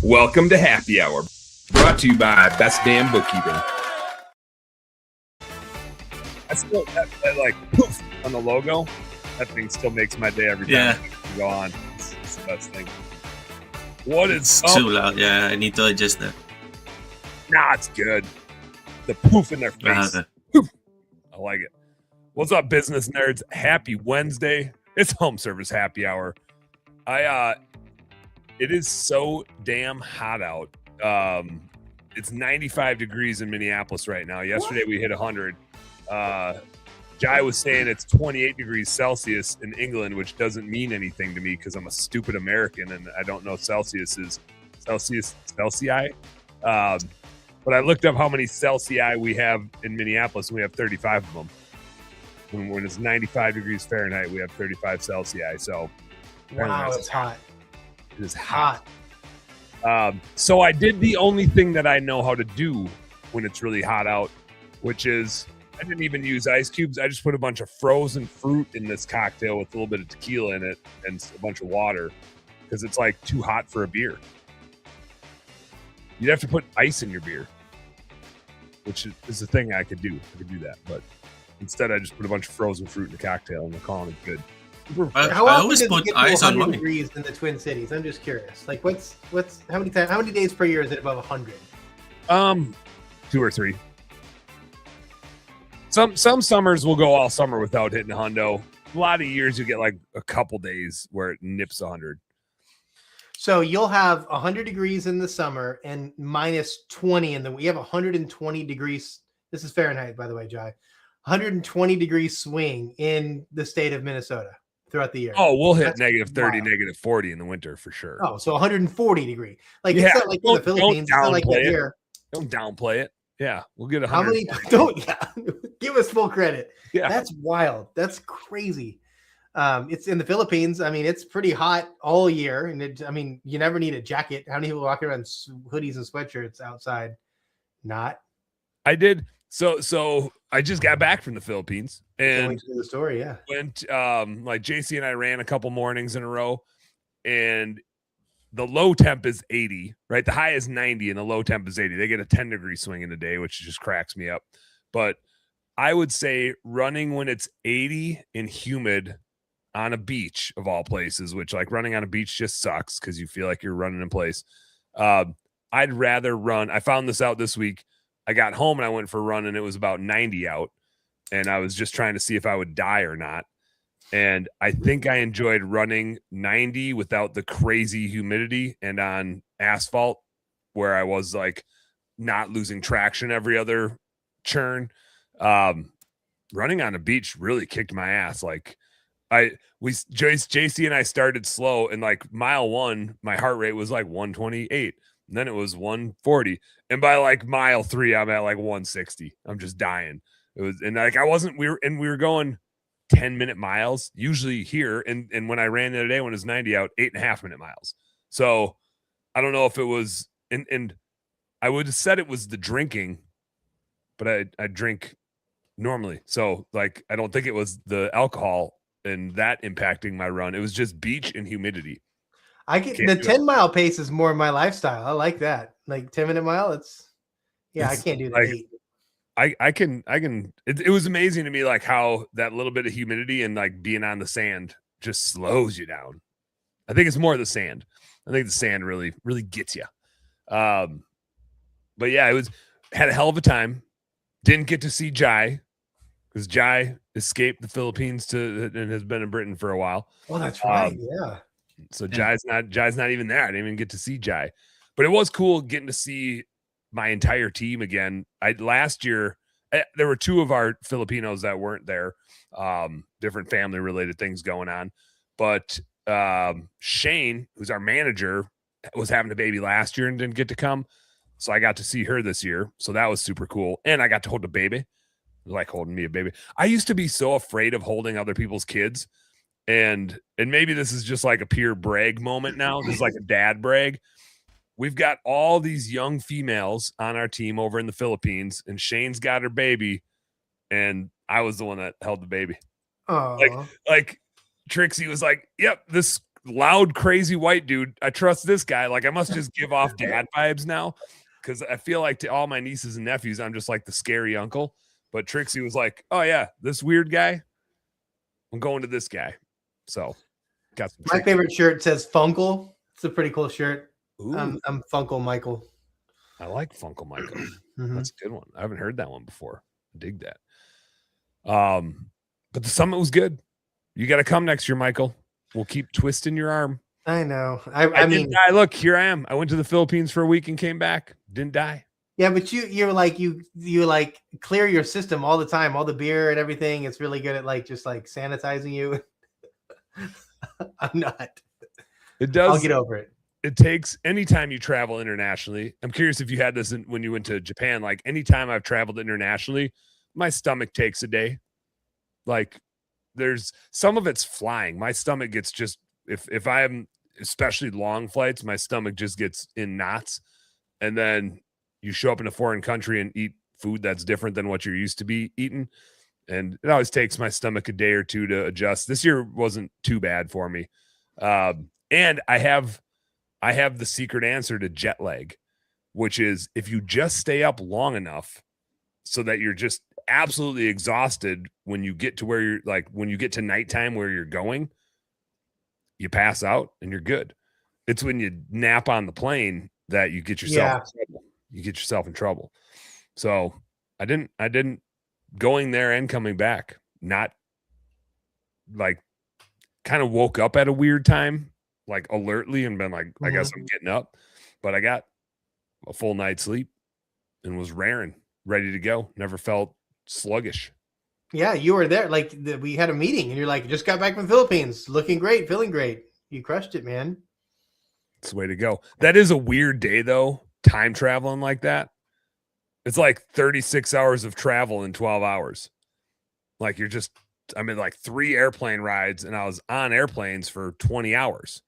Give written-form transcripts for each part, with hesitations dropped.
Welcome to Happy Hour, brought to you by Best Damn Bookkeeping. I still that like poof on the logo. That thing still makes my day every time I go on. It's the best thing. It's too loud. Yeah, I need to adjust that. Nah, it's good. The poof in their face. Poof. I like it. What's up, business nerds? Happy Wednesday. It's home service happy hour. It is so damn hot out. It's 95 degrees in Minneapolis right now. Yesterday we hit 100. Jai was saying it's 28 degrees Celsius in England, which doesn't mean anything to me because I'm a stupid American and I don't know Celsius. Celsius. But I looked up how many Celsius we have in Minneapolis, and we have 35 of them. When it's 95 degrees Fahrenheit, we have 35 Celsius. So, wow, it's hot. It is hot. So I did the only thing that I know how to do when it's really hot out, which is I didn't even use ice cubes. I just put a bunch of frozen fruit in this cocktail with a little bit of tequila in it and a bunch of water because it's like too hot for a beer. You'd have to put ice in your beer, which is the thing I could do. I could do that, but instead I just put a bunch of frozen fruit in the cocktail and we're calling it good. How often does it get to 100 degrees in the Twin Cities? I'm just curious. Like, how many days per year is it above 100? 2 or 3. Some summers will go all summer without hitting a hundo. A lot of years you get like a couple days where it nips 100. So you'll have 100 degrees in the summer and minus 20 in we have 120 degrees. This is Fahrenheit, by the way, Jai. 120 degree swing in the state of Minnesota throughout the year. Oh, we'll hit negative 30, negative 40 in the winter for sure. Oh, so 140 degree. Like it's not like in the Philippines. It's not like here. Don't downplay it. Yeah, we'll get 100. How many? Give us full credit. Yeah, that's wild. That's crazy. It's in the Philippines. I mean, it's pretty hot all year, and you never need a jacket. How many people walk around hoodies and sweatshirts outside? Not. I did. So I just got back from the Philippines and the story. Yeah, went like JC and I ran a couple mornings in a row, and the low temp is 80, right? The high is 90 and the low temp is 80. They get a 10-degree swing in a day, which just cracks me up. But I would say running when it's 80 and humid on a beach of all places, which like running on a beach just sucks because you feel like you're running in place. I'd rather run. I found this out this week. I got home and I went for a run and it was about 90 out. And I was just trying to see if I would die or not. And I think I enjoyed running 90 without the crazy humidity and on asphalt where I was like not losing traction every other churn. Running on a beach really kicked my ass. Like JC and I started slow and like mile 1, my heart rate was like 128 and then it was 140. And by like mile 3, I'm at like 160. I'm just dying. It was, and like, we were going 10-minute miles usually here. And when I ran the other day, when it was 90 out, 8.5-minute miles. So I don't know if it was, and I would have said it was the drinking, but I drink normally. So like, I don't think it was the alcohol and that impacting my run. It was just beach and humidity. I get the 10-mile pace is more my lifestyle. I like that. Like 10-minute mile. I can't do that. Like, I can. It was amazing to me, like how that little bit of humidity and like being on the sand just slows you down. I think it's more the sand. I think the sand really, really gets you. But yeah, had a hell of a time. Didn't get to see Jai because Jai escaped the Philippines and has been in Britain for a while. Well, that's right. Yeah. So Jai's not even there. I didn't even get to see Jai, but it was cool getting to see my entire team again. Last year there were 2 of our Filipinos that weren't there, different family related things going on. But Shane, who's our manager, was having a baby last year and didn't get to come. So I got to see her this year. So that was super cool. And I got to hold a baby. Like holding me a baby. I used to be so afraid of holding other people's kids. And maybe this is just like a pure brag moment now. This is like a dad brag. We've got all these young females on our team over in the Philippines, and Shane's got her baby, and I was the one that held the baby. Oh, like Trixie was like, "Yep, this loud, crazy white dude. I trust this guy. Like, I must just give off dad vibes now, because I feel like to all my nieces and nephews, I'm just like the scary uncle. But Trixie was like, "Oh yeah, this weird guy. I'm going to this guy." So, got some. My favorite shirt says Funkle. It's a pretty cool shirt. Ooh, I'm Funkle Michael. I like Funkle Michael. Mhm. That's a good one. I haven't heard that one before. I dig that. But the summit was good. You got to come next year, Michael. We'll keep twisting your arm. I know. I mean, didn't die. Look, here I am. I went to the Philippines for a week and came back. Didn't die. yeah, but you're like you like clear your system all the time, all the beer and everything. It's really good at like just like sanitizing you. I'm not. It does. I'll get over it. It takes anytime you travel internationally. I'm curious if you had this when you went to Japan. Like anytime I've traveled internationally, my stomach takes a day. Like there's some of it's flying. My stomach gets just if I am especially long flights, my stomach just gets in knots. And then you show up in a foreign country and eat food that's different than what you're used to be eating. And it always takes my stomach a day or two to adjust. This year wasn't too bad for me. And I have the secret answer to jet lag, which is if you just stay up long enough so that you're just absolutely exhausted when you get to where you're like, when you get to nighttime where you're going, you pass out and you're good. It's when you nap on the plane that you get yourself in trouble. You get yourself in trouble. So I didn't going there and coming back, not like kind of woke up at a weird time, like alertly and been like, I guess I'm getting up, but I got a full night's sleep and was raring, ready to go. Never felt sluggish. Yeah, you were there. Like we had a meeting and you're like, just got back from the Philippines, looking great, feeling great. You crushed it, man. It's the way to go. That is a weird day though, time traveling like that. It's like 36 hours of travel in 12 hours. Like I'm in like 3 airplane rides and I was on airplanes for 20 hours.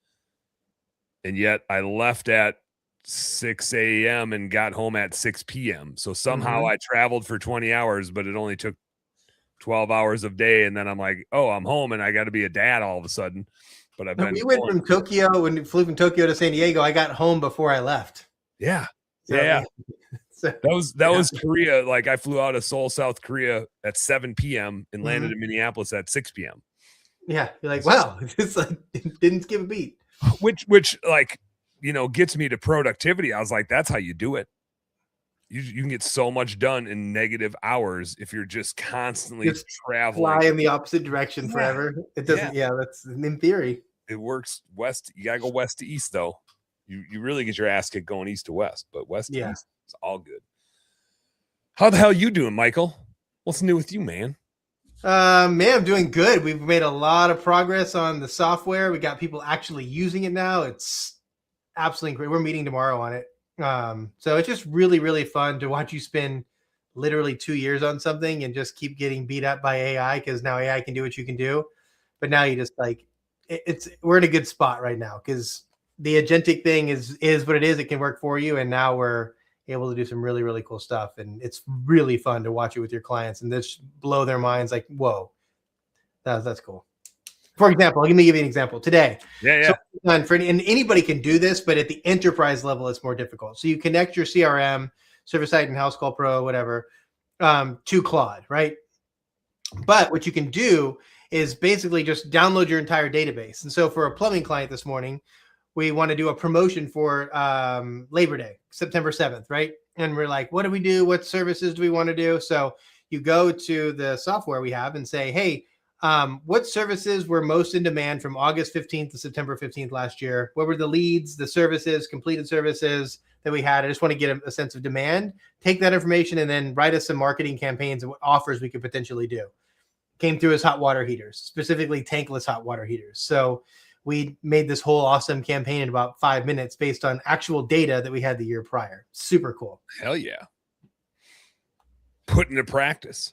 And yet I left at 6 a.m. and got home at 6 p.m. So somehow I traveled for 20 hours, but it only took 12 hours of day. And then I'm like, oh, I'm home and I got to be a dad all of a sudden. But we went from Tokyo, when we flew from Tokyo to San Diego, I got home before I left. Yeah. So, yeah. So, That was Korea. Like I flew out of Seoul, South Korea at 7 p.m. and landed in Minneapolis at 6 p.m. Yeah. You're like, wow, it's like didn't skip a beat. Which like, gets me to productivity. I was like, that's how you do it. You can get so much done in negative hours if you're just constantly traveling. Fly in the opposite direction forever. It doesn't. Yeah, that's in theory. It works west. You gotta go west to east though. You really get your ass kicked going east to west, but west to east, it's all good. How the hell you doing, Michael? What's new with you, man? Man, I'm doing good. We've made a lot of progress on the software. We got people actually using it now. It's absolutely great. We're meeting tomorrow on it. So it's just really, really fun to watch you spend literally 2 years on something and just keep getting beat up by AI because now AI can do what you can do. But now you just like we're in a good spot right now because the agentic thing is what it is. It can work for you. And now we're able to do some really, really cool stuff. And it's really fun to watch it with your clients and just blow their minds like, whoa, that's cool. For example, let me give you an example today. Yeah. So anybody can do this, but at the enterprise level, it's more difficult. So you connect your CRM, Service Site and House Call Pro, whatever, to Claude, right? But what you can do is basically just download your entire database. And so for a plumbing client this morning, we want to do a promotion for Labor Day, September 7th, right? And we're like, what do we do? What services do we want to do? So you go to the software we have and say, hey, what services were most in demand from August 15th to September 15th last year? What were the leads, the services, completed services that we had? I just want to get a sense of demand. Take that information and then write us some marketing campaigns and what offers we could potentially do. Came through as hot water heaters, specifically tankless hot water heaters. So we made this whole awesome campaign in about 5 minutes based on actual data that we had the year prior. Super cool. Hell yeah. Put into practice.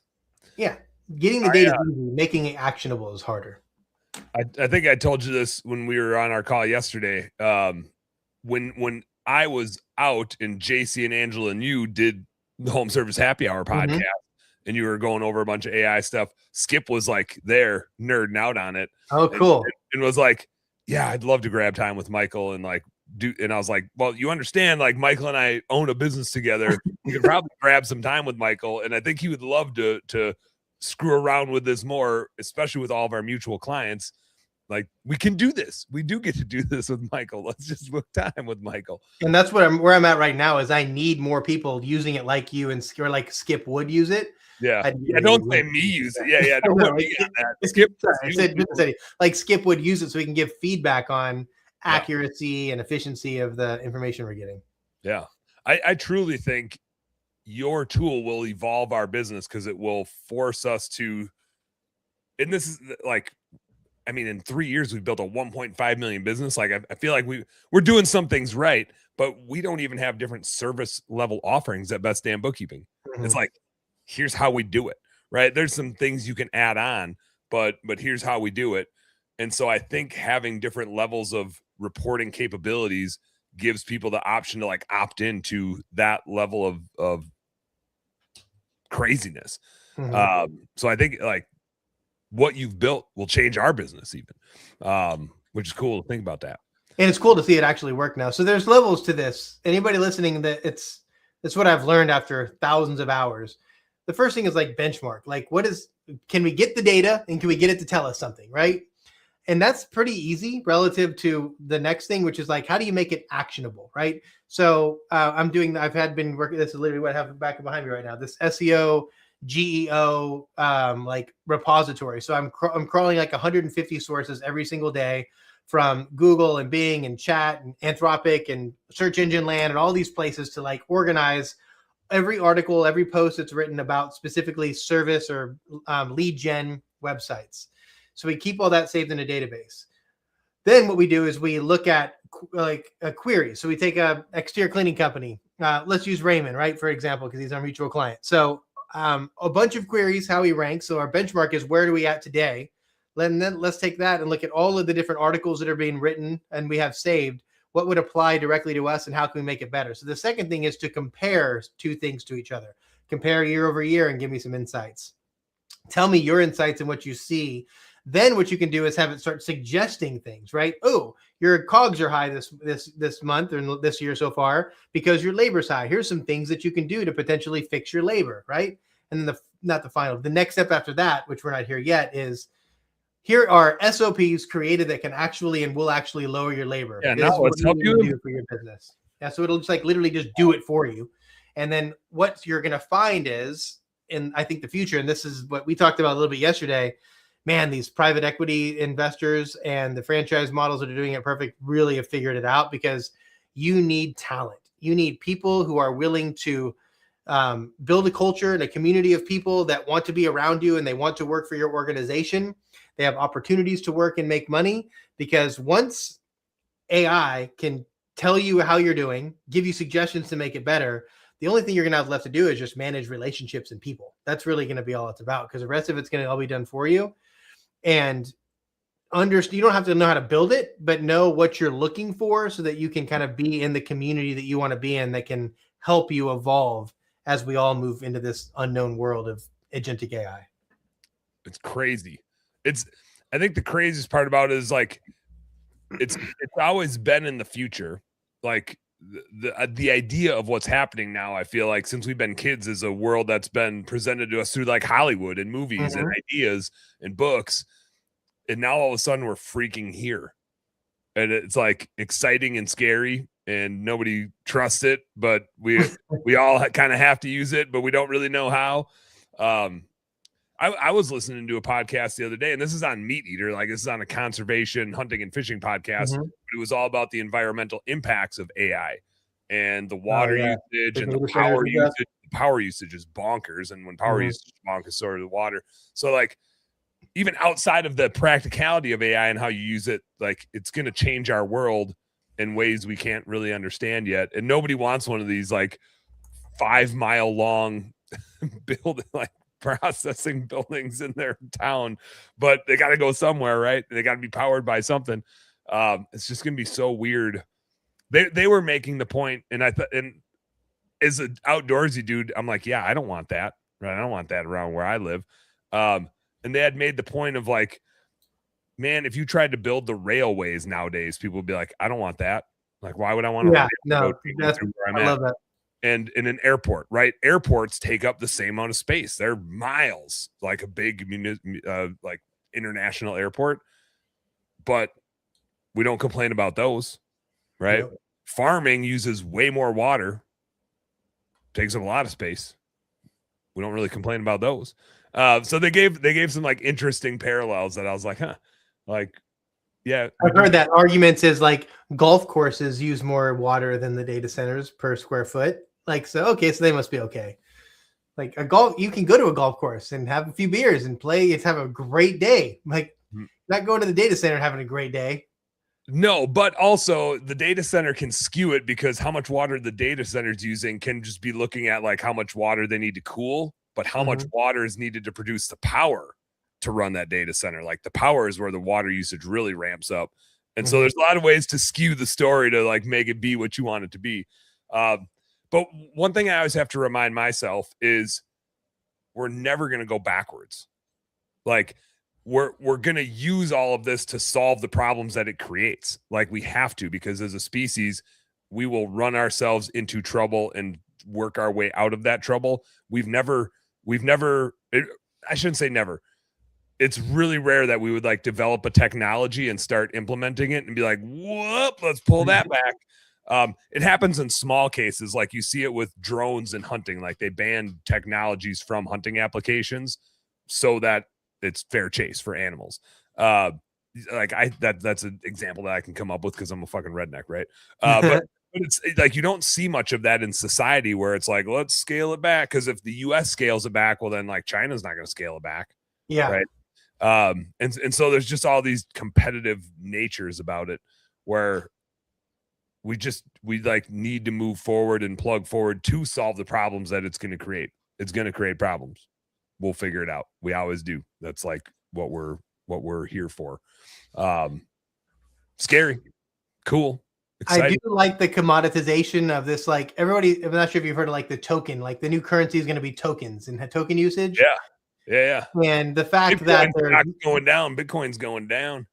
Yeah. Getting the data easy, making it actionable is harder. I think I told you this when we were on our call yesterday. When I was out and JC and Angela and you did the Home Service Happy Hour podcast and you were going over a bunch of AI stuff, Skip was like there nerding out on it. Oh, cool. And was like, yeah, I'd love to grab time with Michael and like do. And I was like, well, you understand, like Michael and I own a business together. You could probably grab some time with Michael, and I think he would love to screw around with this more, especially with all of our mutual clients. Like, we can do this. We do get to do this with Michael. Let's just book time with Michael. And that's where I'm at right now. Is I need more people using it like you or like Skip would use it. Yeah, don't say me use it. Yeah, don't put me on that. Skip, I said like Skip would use it so we can give feedback on accuracy and efficiency of the information we're getting. Yeah, I truly think your tool will evolve our business because it will force us to. And this is like, I mean, in 3 years we've built a 1.5 million business. Like, I feel like we're doing some things right, but we don't even have different service level offerings at Best Damn Bookkeeping. Mm-hmm. It's like, here's how we do it, right? There's some things you can add on, but here's how we do it. And so I think having different levels of reporting capabilities gives people the option to like opt into that level of craziness. Mm-hmm. So I think like what you've built will change our business even, which is cool to think about that. And it's cool to see it actually work now. So there's levels to this. Anybody listening, that's what I've learned after thousands of hours. The first thing is like benchmark. Like, can we get the data and can we get it to tell us something, right? And that's pretty easy relative to the next thing, which is like, how do you make it actionable, right? So I've been working, this is literally what I have back behind me right now, this SEO, GEO like repository. So I'm crawling like 150 sources every single day from Google and Bing and Chat and Anthropic and Search Engine Land and all these places to like organize every article, every post that's written about specifically service or lead gen websites. So we keep all that saved in a database. Then what we do is we look at like a query. So we take a exterior cleaning company. Let's use Raymond, right? For example, because he's our mutual client. So a bunch of queries, how he ranks. So our benchmark is where are we at today? And then let's take that and look at all of the different articles that are being written and we have saved. What would apply directly to us and how can we make it better? So the second thing is to compare two things to each other. Compare year over year and give me some insights. Tell me your insights and what you see. Then what you can do is have it start suggesting things, right? Oh, your COGS are high this month or this year so far because your labor's high. Here's some things that you can do to potentially fix your labor, right? And then the next step after that, which we're not here yet, is here are SOPs created that can actually and will actually lower your labor. Yeah, now let's help you do for your business. Yeah, so it'll just like literally just do it for you. And then what you're going to find is, in I think the future, and this is what we talked about a little bit yesterday, man, these private equity investors and the franchise models that are doing it perfect really have figured it out because you need talent. You need people who are willing to build a culture and a community of people that want to be around you and they want to work for your organization. They have opportunities to work and make money because once AI can tell you how you're doing, give you suggestions to make it better, the only thing you're going to have left to do is just manage relationships and people. That's really going to be all it's about because the rest of it's going to all be done for you. And you don't have to know how to build it, but know what you're looking for so that you can kind of be in the community that you want to be in that can help you evolve as we all move into this unknown world of agentic AI. It's crazy. I think the craziest part about it is like, it's always been in the future. Like the idea of what's happening now, I feel like since we've been kids is a world that's been presented to us through like Hollywood and movies and ideas and books. And now all of a sudden we're freaking here. And it's like exciting and scary and nobody trusts it, but we all kind of have to use it, but we don't really know how. I was listening to a podcast the other day, and this is on Meat Eater. Like this is on a conservation, hunting, and fishing podcast. But it was all about the environmental impacts of AI and the water usage and the power usage. The power usage is bonkers, and when power usage is bonkers, so is the water. So like even outside of the practicality of AI and how you use it, like it's going to change our world in ways we can't really understand yet. And nobody wants one of these like 5 mile long building like processing buildings in their town, but they got to go somewhere, right? They got to be powered by something. It's just going to be so weird. They were making the point, and I thought, and as an outdoorsy dude, I'm like, yeah, I don't want that, right? I don't want that around where I live. And they had made the point of like, man, if you tried to build the railways nowadays, people would be like, I don't want that. Like, why would I want to? Yeah, no, that's where I'm I at. love that. And in an airport, right? Airports take up the same amount of space. They're miles, like a big like international airport, but we don't complain about those, right? Yep. Farming uses way more water, takes up a lot of space. We don't really complain about those. So they gave some like interesting parallels that I was like, huh, like, yeah. I've heard that arguments is like golf courses use more water than the data centers per square foot. Like, so, okay, so they must be okay. Like you can go to a golf course and have a few beers and play. It's have a great day. Like not going to the data center and having a great day. No, but also the data center can skew it because how much water the data center is using can just be looking at like how much water they need to cool, but how much water is needed to produce the power to run that data center. Like the power is where the water usage really ramps up. And so there's a lot of ways to skew the story to like make it be what you want it to be. But one thing I always have to remind myself is we're never going to go backwards. Like we're going to use all of this to solve the problems that it creates. Like we have to, because as a species, we will run ourselves into trouble and work our way out of that trouble. I shouldn't say never. It's really rare that we would like develop a technology and start implementing it and be like, whoop, let's pull that back. It happens in small cases. Like you see it with drones and hunting, like they ban technologies from hunting applications so that it's fair chase for animals. That's an example that I can come up with because I'm a fucking redneck, right? But it's like you don't see much of that in society where it's like, let's scale it back. Because if the US scales it back, well, then like China's not going to scale it back. Yeah. Right. And so there's just all these competitive natures about it where we like need to move forward and plug forward to solve the problems that it's going to create. It's going to create problems. We'll figure it out. We always do. That's like what we're here for. Scary, cool, exciting. I do like the commoditization of this. Like everybody, I'm not sure if you've heard of like the token, like the new currency is going to be tokens and token usage. Yeah. And the fact Bitcoin's that they're not going down, Bitcoin's going down.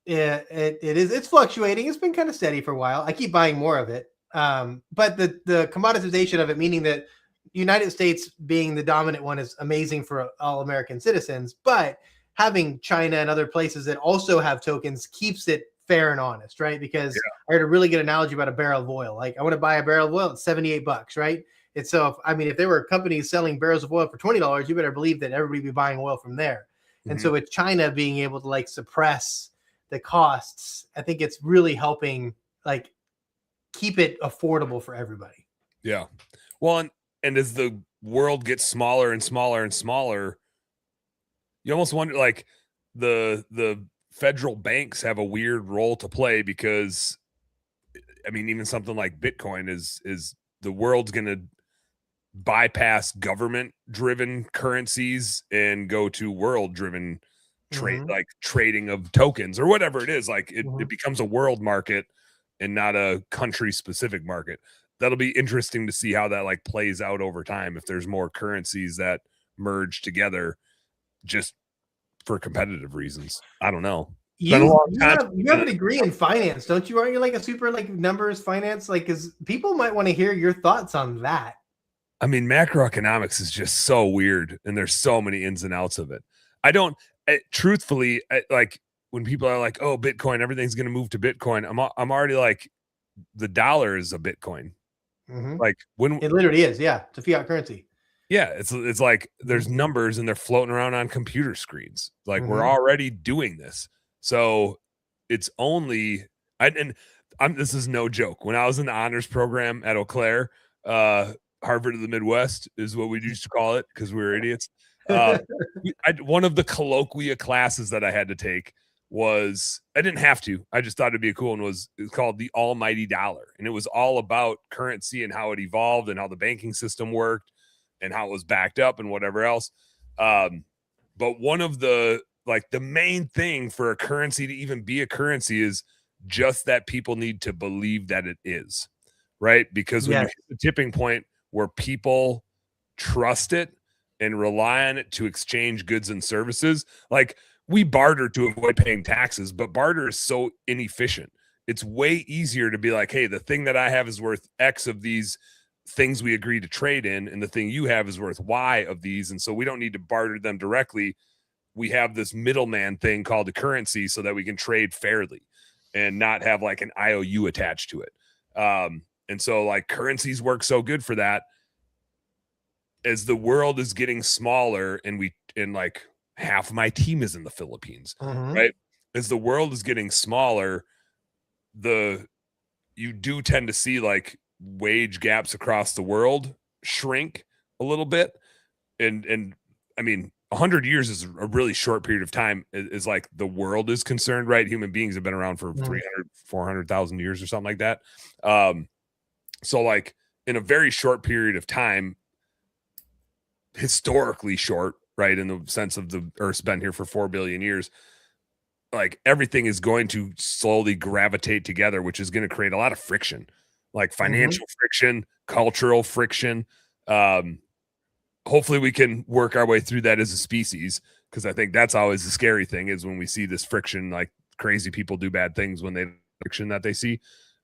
Yeah, it is. It's fluctuating. It's been kind of steady for a while. I keep buying more of it. But the commoditization of it, meaning that United States being the dominant one, is amazing for all American citizens. But having China and other places that also have tokens keeps it fair and honest, right? Because I heard a really good analogy about a barrel of oil. Like I want to buy a barrel of oil, it's $78, right? And so, if there were companies selling barrels of oil for $20, you better believe that everybody would be buying oil from there. And so with China being able to like suppress the costs, I think it's really helping like keep it affordable for everybody. Yeah. Well, and as the world gets smaller and smaller and smaller, you almost wonder like the federal banks have a weird role to play because even something like Bitcoin is the world's going to bypass government driven currencies and go to world driven trade, like trading of tokens or whatever it is. Like it becomes a world market and not a country specific market. That'll be interesting to see how that like plays out over time. If there's more currencies that merge together just for competitive reasons. I don't know. You have a degree in finance, don't you? Aren't you like a super like numbers finance? Like, because people might want to hear your thoughts on that. Macroeconomics is just so weird and there's so many ins and outs of it. Truthfully, like when people are like, oh, Bitcoin, everything's going to move to Bitcoin. I'm already like, the dollar is a Bitcoin. Like when it literally is. Yeah. It's a fiat currency. Yeah. It's like there's numbers and they're floating around on computer screens. Like we're already doing this. So it's only, this is no joke. When I was in the honors program at Eau Claire, Harvard of the Midwest is what we used to call it because we were idiots. One of the colloquia classes that I had to take was, I didn't have to, I just thought it'd be a cool one, was called The Almighty Dollar. And it was all about currency and how it evolved and how the banking system worked and how it was backed up and whatever else. But one of the main thing for a currency to even be a currency is just that people need to believe that it is, right? Because when you hit the tipping point where people trust it and rely on it to exchange goods and services, like we barter to avoid paying taxes, but barter is so inefficient. It's way easier to be like, hey, the thing that I have is worth X of these things we agree to trade in, and the thing you have is worth Y of these. And so we don't need to barter them directly. We have this middleman thing called a currency so that we can trade fairly and not have like an IOU attached to it. And so like currencies work so good for that. As the world is getting smaller, and like half of my team is in the Philippines, right? As the world is getting smaller, you do tend to see like wage gaps across the world shrink a little bit. And I mean, 100 years is a really short period of time is like the world is concerned, right? Human beings have been around for 400,000 years or something like that. So like in a very short period of time, historically short, right? In the sense of the Earth's been here for 4 billion years, like everything is going to slowly gravitate together, which is going to create a lot of friction, like financial friction, cultural friction. Hopefully we can work our way through that as a species, because I think that's always the scary thing, is when we see this friction, like crazy people do bad things when they friction that they see.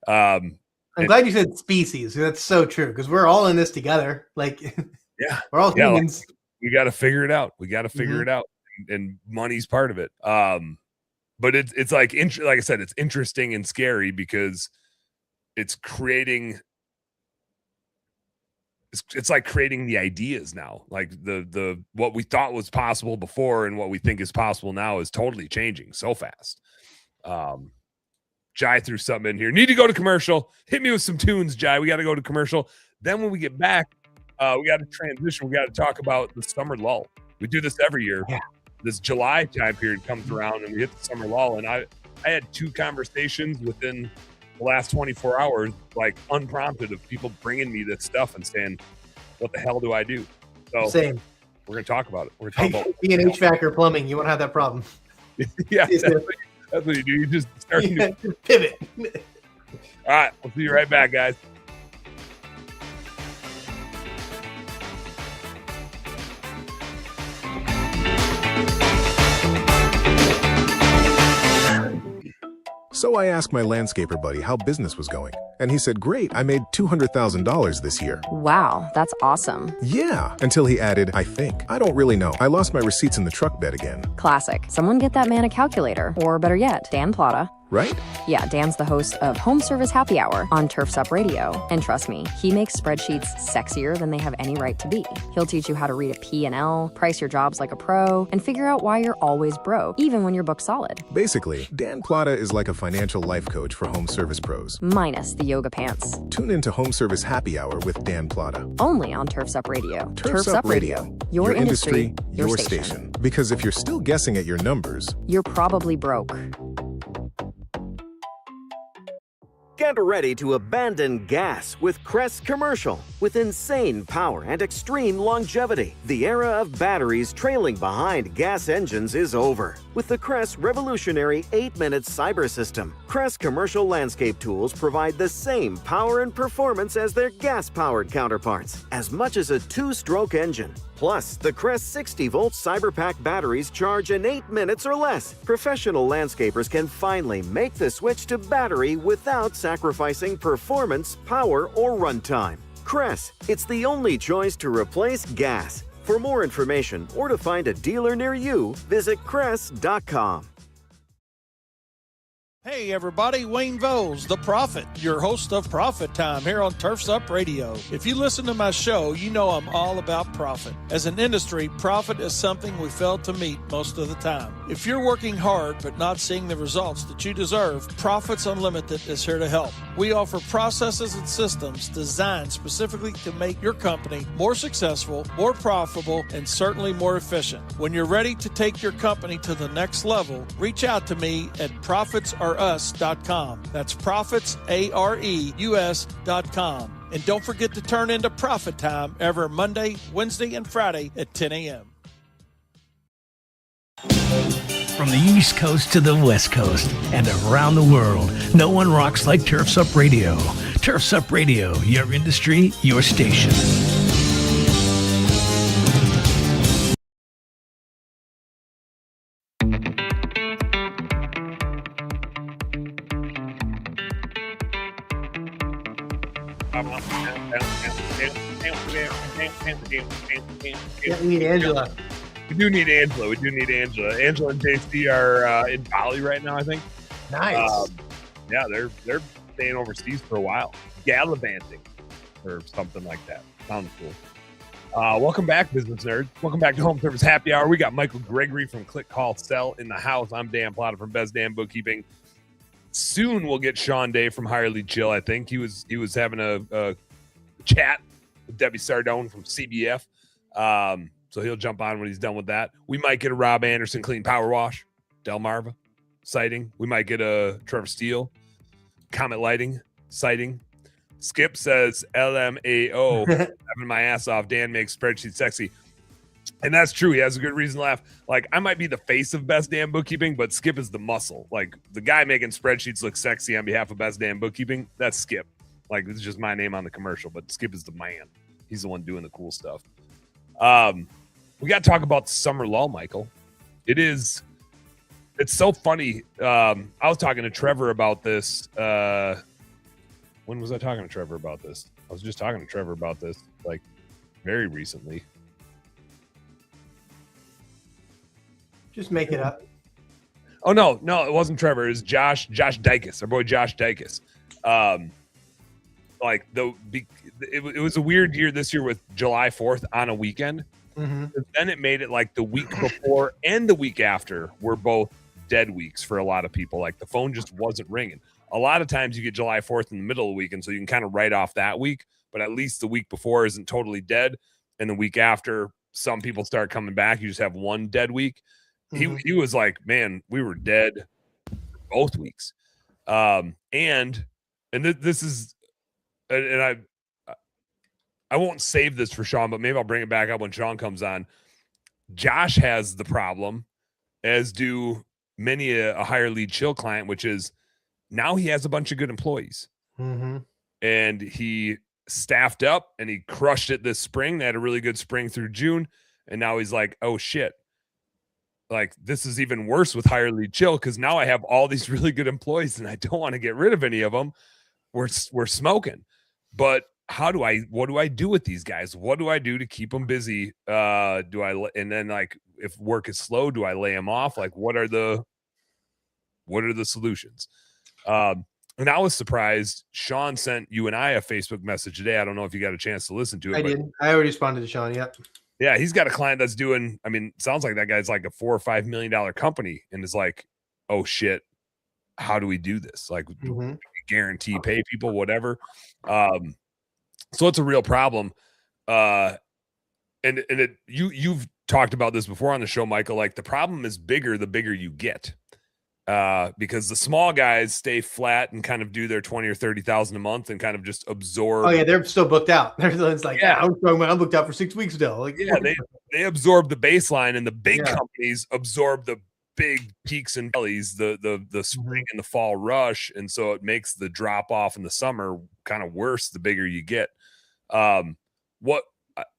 I'm glad you said species. That's so true, because we're all in this together. Like, yeah, we're all humans. Like, we got to figure it out. We got to figure it out, and money's part of it. But it's like like I said, it's interesting and scary because it's creating. It's like creating the ideas now. Like the what we thought was possible before and what we think is possible now is totally changing so fast. Jai threw something in here. Need to go to commercial. Hit me with some tunes, Jai. We got to go to commercial. Then when we get back, we got to transition. We got to talk about the summer lull. We do this every year. Yeah. This July time period comes around and we hit the summer lull. And I had 2 conversations within the last 24 hours, like unprompted, of people bringing me this stuff and saying, what the hell do I do? So same. We're going to talk about it. We're going to talk about being HVAC or plumbing. You won't have that problem. Yeah, that's what you do. You just start to pivot. All right. We'll see you right back, guys. So I asked my landscaper buddy how business was going, and he said, great, I made $200,000 this year. Wow, that's awesome. Yeah, until he added, I think. I don't really know. I lost my receipts in the truck bed again. Classic. Someone get that man a calculator, or better yet, Dan Plata. Right? Yeah, Dan's the host of Home Service Happy Hour on Turf's Up Radio. And trust me, he makes spreadsheets sexier than they have any right to be. He'll teach you how to read a P&L, price your jobs like a pro, and figure out why you're always broke, even when you're booked solid. Basically, Dan Plata is like a financial life coach for home service pros. Minus the yoga pants. Tune into Home Service Happy Hour with Dan Plata. Only on Turf's Up Radio. Turf's Up Radio. Your industry, your station. Because if you're still guessing at your numbers, you're probably broke. Get ready to abandon gas with Crest Commercial. With insane power and extreme longevity, the era of batteries trailing behind gas engines is over. With the Crest revolutionary 8-minute cyber system, Crest Commercial landscape tools provide the same power and performance as their gas-powered counterparts, as much as a 2-stroke engine. Plus, the Crest 60-volt CyberPack batteries charge in 8 minutes or less. Professional landscapers can finally make the switch to battery without sacrificing performance, power, or runtime. Crest, it's the only choice to replace gas. For more information or to find a dealer near you, visit Crest.com. Hey everybody, Wayne Voles, the Prophet, your host of Profit Time here on Turf's Up Radio. If you listen to my show, you know I'm all about profit. As an industry, profit is something we fail to meet most of the time. If you're working hard but not seeing the results that you deserve, Profits Unlimited is here to help. We offer processes and systems designed specifically to make your company more successful, more profitable, and certainly more efficient. When you're ready to take your company to the next level, reach out to me at profitsareus.com. That's profitsareus.com. And don't forget to turn into Profit Time every Monday, Wednesday, and Friday at 10 a.m. From the East Coast to the West Coast and around the world, no one rocks like Turf's Up Radio. Turf's Up Radio, your industry, your station. Yeah, we need Angela. We do need Angela. Angela and JC are in Bali right now, I think. Nice. Yeah, they're staying overseas for a while, gallivanting or something like that. Sounds cool. Welcome back, business nerds. Welcome back to Home Service Happy Hour. We got Michael Gregory from Click Call Sell in the house. I'm Dan Plata from Best Damn Bookkeeping. Soon we'll get Sean Day from Higher Lead Chill. I think he was having a chat with Debbie Sardone from CBF. So he'll jump on when he's done with that. We might get a Rob Anderson Clean Power Wash, Delmarva sighting. We might get a Trevor Steele Comet Lighting sighting. Skip says LMAO, having my ass off. Dan makes spreadsheets sexy. And that's true. He has a good reason to laugh. Like, I might be the face of Best Damn Bookkeeping, but Skip is the muscle. Like, the guy making spreadsheets look sexy on behalf of Best Damn Bookkeeping, that's Skip. Like, this is just my name on the commercial, but Skip is the man. He's the one doing the cool stuff. We got to talk about the summer lull, Michael. It's so funny. I was talking to Trevor about this. When was I talking to Trevor about this? I was just talking to Trevor about this, like, very recently. Just make it up. Oh, no, it wasn't Trevor. It was Josh Dykes, our boy Josh Dykes. Like, it was a weird year this year with July 4th on a weekend. Mm-hmm. Then it made it like the week before and the week after were both dead weeks for a lot of people. Like, the phone just wasn't ringing. A lot of times you get July 4th in the middle of the week, and so you can kind of write off that week, but at least the week before isn't totally dead. And the week after, some people start coming back. You just have one dead week. Mm-hmm. He was like, man, we were dead both weeks. And this is, and I won't save this for Sean, but maybe I'll bring it back up when Sean comes on. Josh has the problem, as do many a Higher Lead Chill client, which is now he has a bunch of good employees. Mm-hmm. And he staffed up and he crushed it this spring. They had a really good spring through June. And now he's like, oh shit. Like, this is even worse with Higher Lead Chill, because now I have all these really good employees and I don't want to get rid of any of them. We're smoking. But what do I do with these guys? What do I do to keep them busy? And then, like, if work is slow, do I lay them off? Like, what are the solutions? And I was surprised. Sean sent you and I a Facebook message today. I don't know if you got a chance to listen to it. I did. I already responded to Sean. Yep. Yeah, he's got a client that's doing, I mean, sounds like that guy's like a $4 or $5 million company, and is like, oh shit, how do we do this? Like, do we guarantee pay people, whatever. So it's a real problem. You've talked about this before on the show, Michael. Like, the problem is bigger the bigger you get. Because the small guys stay flat and kind of do their 20 or 30,000 a month and kind of just absorb. Oh yeah, they're still booked out. It's like, yeah, I'm booked out for 6 weeks still. Like, yeah, they absorb the baseline, and the big companies absorb the big peaks and valleys, the spring and the fall rush, and so it makes the drop off in the summer kind of worse the bigger you get. It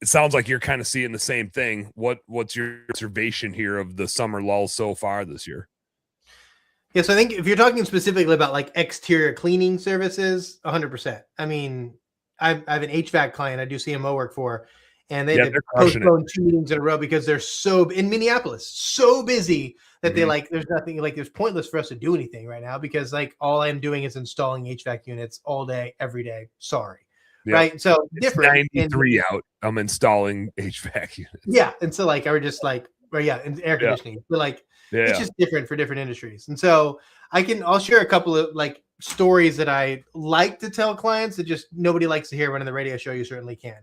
sounds like you're kind of seeing the same thing. What's your observation here of the summer lull so far this year? Yeah, so I think if you're talking specifically about like exterior cleaning services, 100%. I mean, I have an HVAC client I do CMO work for, and they postponed 2 meetings in a row because they're in Minneapolis, so busy that they there's pointless for us to do anything right now, because like all I'm doing is installing HVAC units all day, every day. Sorry. Yep. Right. So it's different. 93 out. I'm installing HVAC units. Yeah. And so like, I would just like, and air conditioning. But like, it's just different for different industries. And so I'll share a couple of like stories that I like to tell clients that just nobody likes to hear, but on the radio show, you certainly can.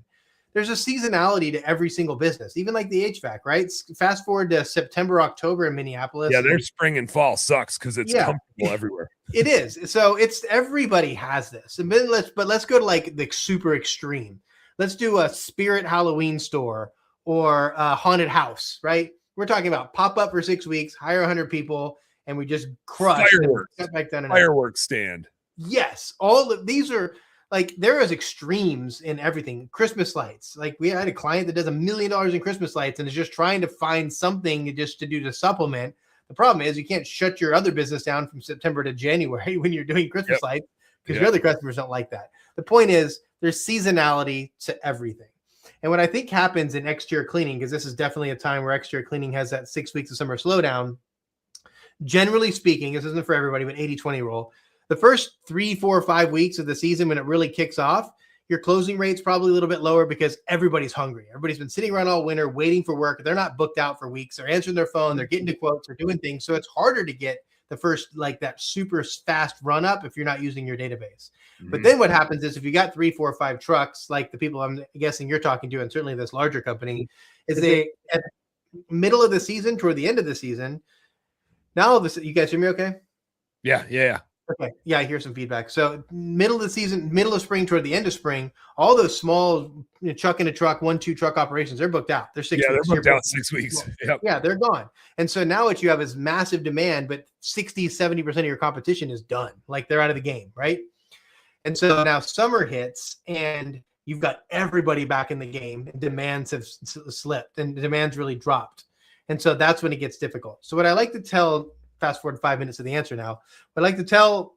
There's a seasonality to every single business, even like the HVAC, right? Fast forward to September, October in Minneapolis. Yeah, their spring and fall sucks because it's comfortable everywhere. It is. So everybody has this. And then let's go to like the super extreme. Let's do a spirit Halloween store or a haunted house, right? We're talking about pop up for 6 weeks, hire 100 people, and we just crush fireworks stand. Yes, all of these are like, there is extremes in everything. Christmas lights, like we had a client that does $1 million in Christmas lights and is just trying to find something just to do to supplement. The problem is you can't shut your other business down from September to January when you're doing Christmas lights, because your other customers don't like that. The point is, there's seasonality to everything. And what I think happens in exterior cleaning, because this is definitely a time where exterior cleaning has that 6 weeks of summer slowdown. Generally speaking, this isn't for everybody, but 80-20 rule. The first 3, 4, 5 weeks of the season, when it really kicks off, your closing rate's probably a little bit lower because everybody's hungry. Everybody's been sitting around all winter waiting for work. They're not booked out for weeks. They're answering their phone. They're getting to quotes. They're doing things. So it's harder to get the first, like that super fast run up if you're not using your database. But then what happens is if you got 3, 4, 5 trucks, like the people I'm guessing you're talking to, and certainly this larger company, is they at the middle of the season, toward the end of the season, now all of this, you guys hear me okay? Yeah. Okay. Yeah, I hear some feedback. So middle of the season, middle of spring, toward the end of spring, all those small truck in a truck, 1-2 truck operations, they're booked out. They're 6 weeks. They're booked out 6 weeks. Yep. Yeah, they're gone. And so now what you have is massive demand, but 60-70% of your competition is done. Like they're out of the game, right? And so now summer hits and you've got everybody back in the game. Demands have slipped and demand's really dropped. And so that's when it gets difficult. So what I like to tell, fast forward 5 minutes to the answer now, but I like to tell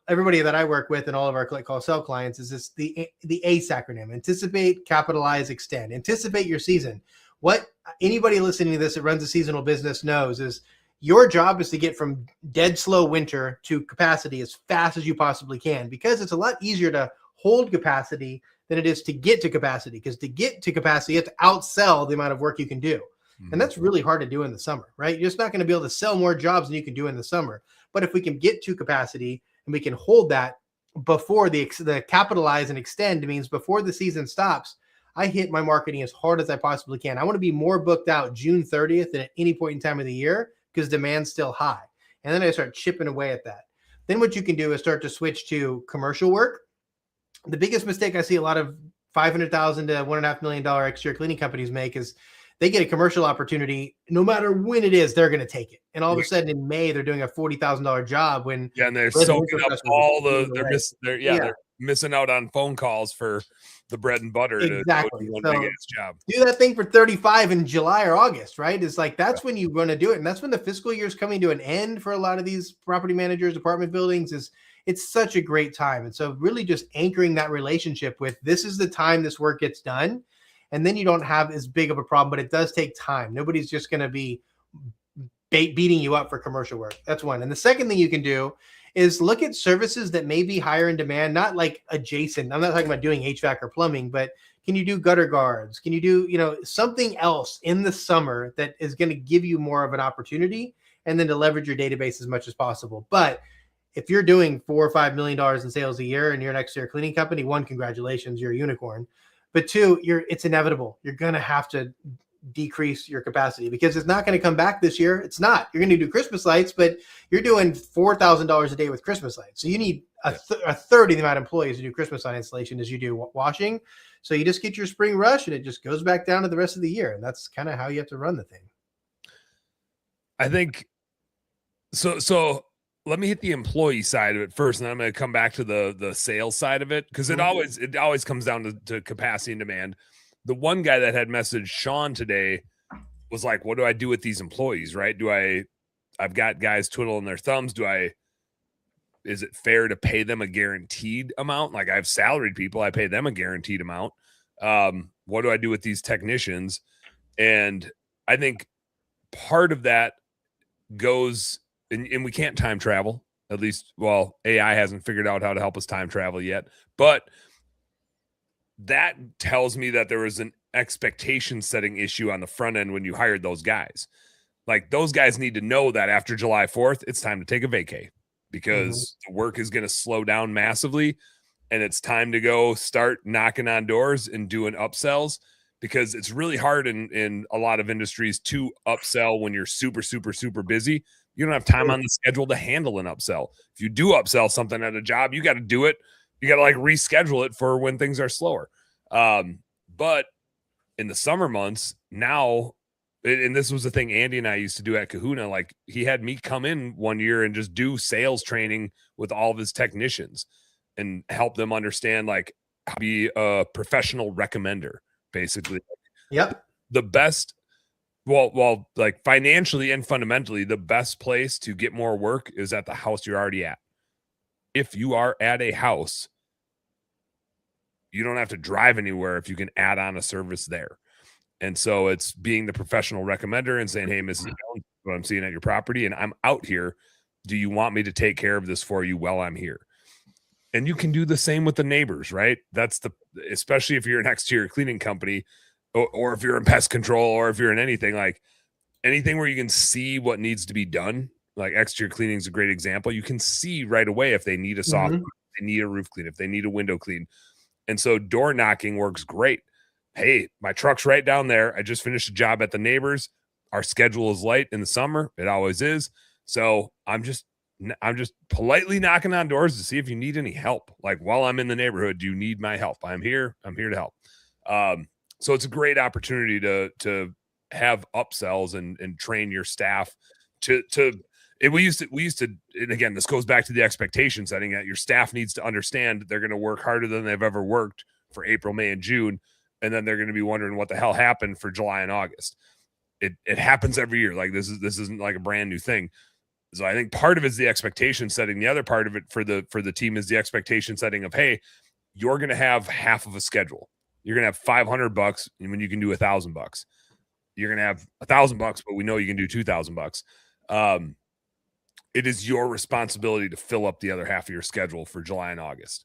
everybody that I work with and all of our click, call, sell clients is this the ACE acronym: anticipate, capitalize, extend. Anticipate your season. What anybody listening to this that runs a seasonal business knows is your job is to get from dead slow winter to capacity as fast as you possibly can, because it's a lot easier to hold capacity than it is to get to capacity. Because to get to capacity, you have to outsell the amount of work you can do. And that's really hard to do in the summer, right? You're just not going to be able to sell more jobs than you can do in the summer. But if we can get to capacity and we can hold that before the capitalize and extend, means before the season stops, I hit my marketing as hard as I possibly can. I want to be more booked out June 30th than at any point in time of the year because demand's still high. And then I start chipping away at that. Then what you can do is start to switch to commercial work. The biggest mistake I see a lot of $500,000 to $1.5 million exterior cleaning companies make is they get a commercial opportunity, no matter when it is, they're going to take it. And all of a sudden in May, they're doing a $40,000 job when and they're soaking up all they're missing out on phone calls for the bread and butter. Exactly. To so big ass job. Do that thing for 35 in July or August, right? It's like, that's when you want to do it. And that's when the fiscal year is coming to an end for a lot of these property managers, apartment buildings. It's such a great time. And so really just anchoring that relationship with, this is the time this work gets done. And then you don't have as big of a problem, but it does take time. Nobody's just going to be beating you up for commercial work. That's one. And the second thing you can do is look at services that may be higher in demand, not like adjacent. I'm not talking about doing HVAC or plumbing, but can you do gutter guards? Can you do, something else in the summer that is going to give you more of an opportunity, and then to leverage your database as much as possible. But if you're doing $4 or $5 million in sales a year and you're an exterior cleaning company, one, congratulations, you're a unicorn. But two, it's inevitable. You're going to have to decrease your capacity because it's not going to come back this year. It's not. You're going to do Christmas lights, but you're doing $4,000 a day with Christmas lights. So you need a third of the amount of employees to do Christmas light installation as you do washing. So you just get your spring rush and it just goes back down to the rest of the year. And that's kind of how you have to run the thing. I think so. Let me hit the employee side of it first, and then I'm going to come back to the sales side of it, because it always comes down to capacity and demand. The one guy that had messaged Sean today was like, what do I do with these employees, right? I've got guys twiddling their thumbs. Is it fair to pay them a guaranteed amount? Like, I have salaried people, I pay them a guaranteed amount. What do I do with these technicians? And I think part of that goes, and we can't time travel, at least, AI hasn't figured out how to help us time travel yet, but that tells me that there was an expectation setting issue on the front end when you hired those guys. Like, those guys need to know that after July 4th, it's time to take a vacay, because the work is going to slow down massively, and it's time to go start knocking on doors and doing upsells, because it's really hard in a lot of industries to upsell when you're super, super, super busy. You don't have time on the schedule to handle an upsell. If you do upsell something at a job, you got to do it. You got to reschedule it for when things are slower. But in the summer months now, and this was the thing Andy and I used to do at Kahuna, like, he had me come in one year and just do sales training with all of his technicians and help them understand, like, how to be a professional recommender, basically. Yep. The best, like, financially and fundamentally, the best place to get more work is at the house you're already at. If you are at a house, you don't have to drive anywhere if you can add on a service there. And so it's being the professional recommender and saying, hey, Mrs. Jones, what I'm seeing at your property, and I'm out here. Do you want me to take care of this for you while I'm here? And you can do the same with the neighbors, right? Especially if you're an exterior cleaning company, or if you're in pest control, or if you're in anything where you can see what needs to be done. Like exterior cleaning is a great example. You can see right away if they need a soft, if they need a roof clean, if they need a window clean. And so door knocking works great. Hey, my truck's right down there. I just finished a job at the neighbors. Our schedule is light in the summer. It always is. So I'm just politely knocking on doors to see if you need any help. Like while I'm in the neighborhood, do you need my help? I'm here. I'm here to help. So it's a great opportunity to have upsells and train your staff we used to, and again, this goes back to the expectation setting that your staff needs to understand that they're going to work harder than they've ever worked for April, May, and June. And then they're going to be wondering what the hell happened for July and August. It happens every year. Like this isn't like a brand new thing. So I think part of it is the expectation setting. The other part of it for the team is the expectation setting of, hey, you're going to have half of a schedule. You're going to have $500 when you can do $1,000. You're going to have $1,000, but we know you can do $2,000. It is your responsibility to fill up the other half of your schedule for July and August.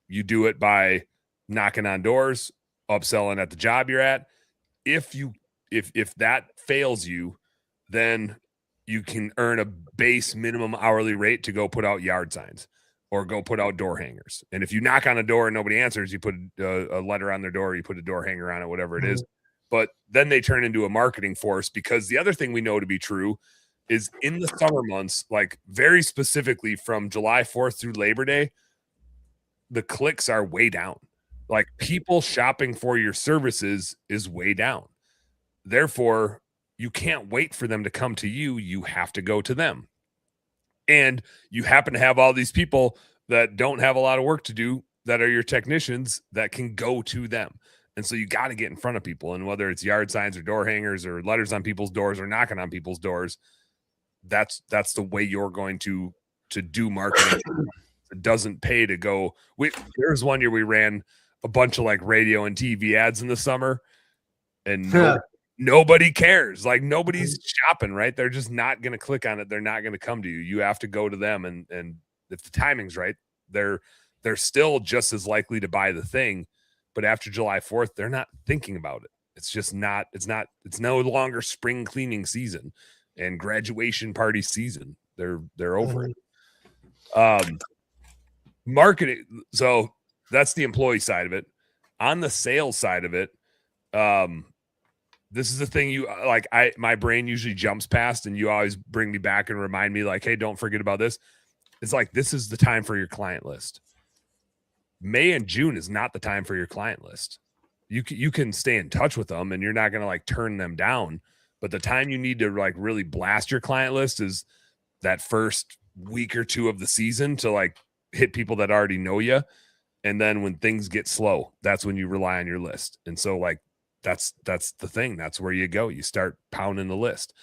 You do it by knocking on doors, upselling at the job you're at. If that fails you, then you can earn a base minimum hourly rate to go put out yard signs or go put out door hangers. And if you knock on a door and nobody answers, you put a letter on their door, you put a door hanger on it, whatever it is. But then they turn into a marketing force, because the other thing we know to be true is in the summer months, like very specifically from July 4th through Labor Day, the clicks are way down. Like people shopping for your services is way down. Therefore, you can't wait for them to come to you. You have to go to them. And you happen to have all these people that don't have a lot of work to do that are your technicians that can go to them. And so you got to get in front of people. And whether it's yard signs or door hangers or letters on people's doors or knocking on people's doors, that's the way you're going to do marketing. It doesn't pay to go. There was one year we ran a bunch of like radio and TV ads in the summer, and nobody cares. Like nobody's shopping, right? They're just not going to click on it. They're not going to come to you. You have to go to them. And if the timing's right, they're still just as likely to buy the thing. But after July 4th, they're not thinking about it. It's just not, it's no longer spring cleaning season and graduation party season. They're over it. Marketing. So that's the employee side of it. On the sales side of it, this is the thing my brain usually jumps past, and you always bring me back and remind me like, hey, don't forget about this. It's like, this is the time for your client list. May and June is not the time for your client list. You can stay in touch with them and you're not going to like turn them down. But the time you need to like really blast your client list is that first week or two of the season to like hit people that already know you. And then when things get slow, that's when you rely on your list. And so like, that's the thing. That's where you go. You start pounding the list.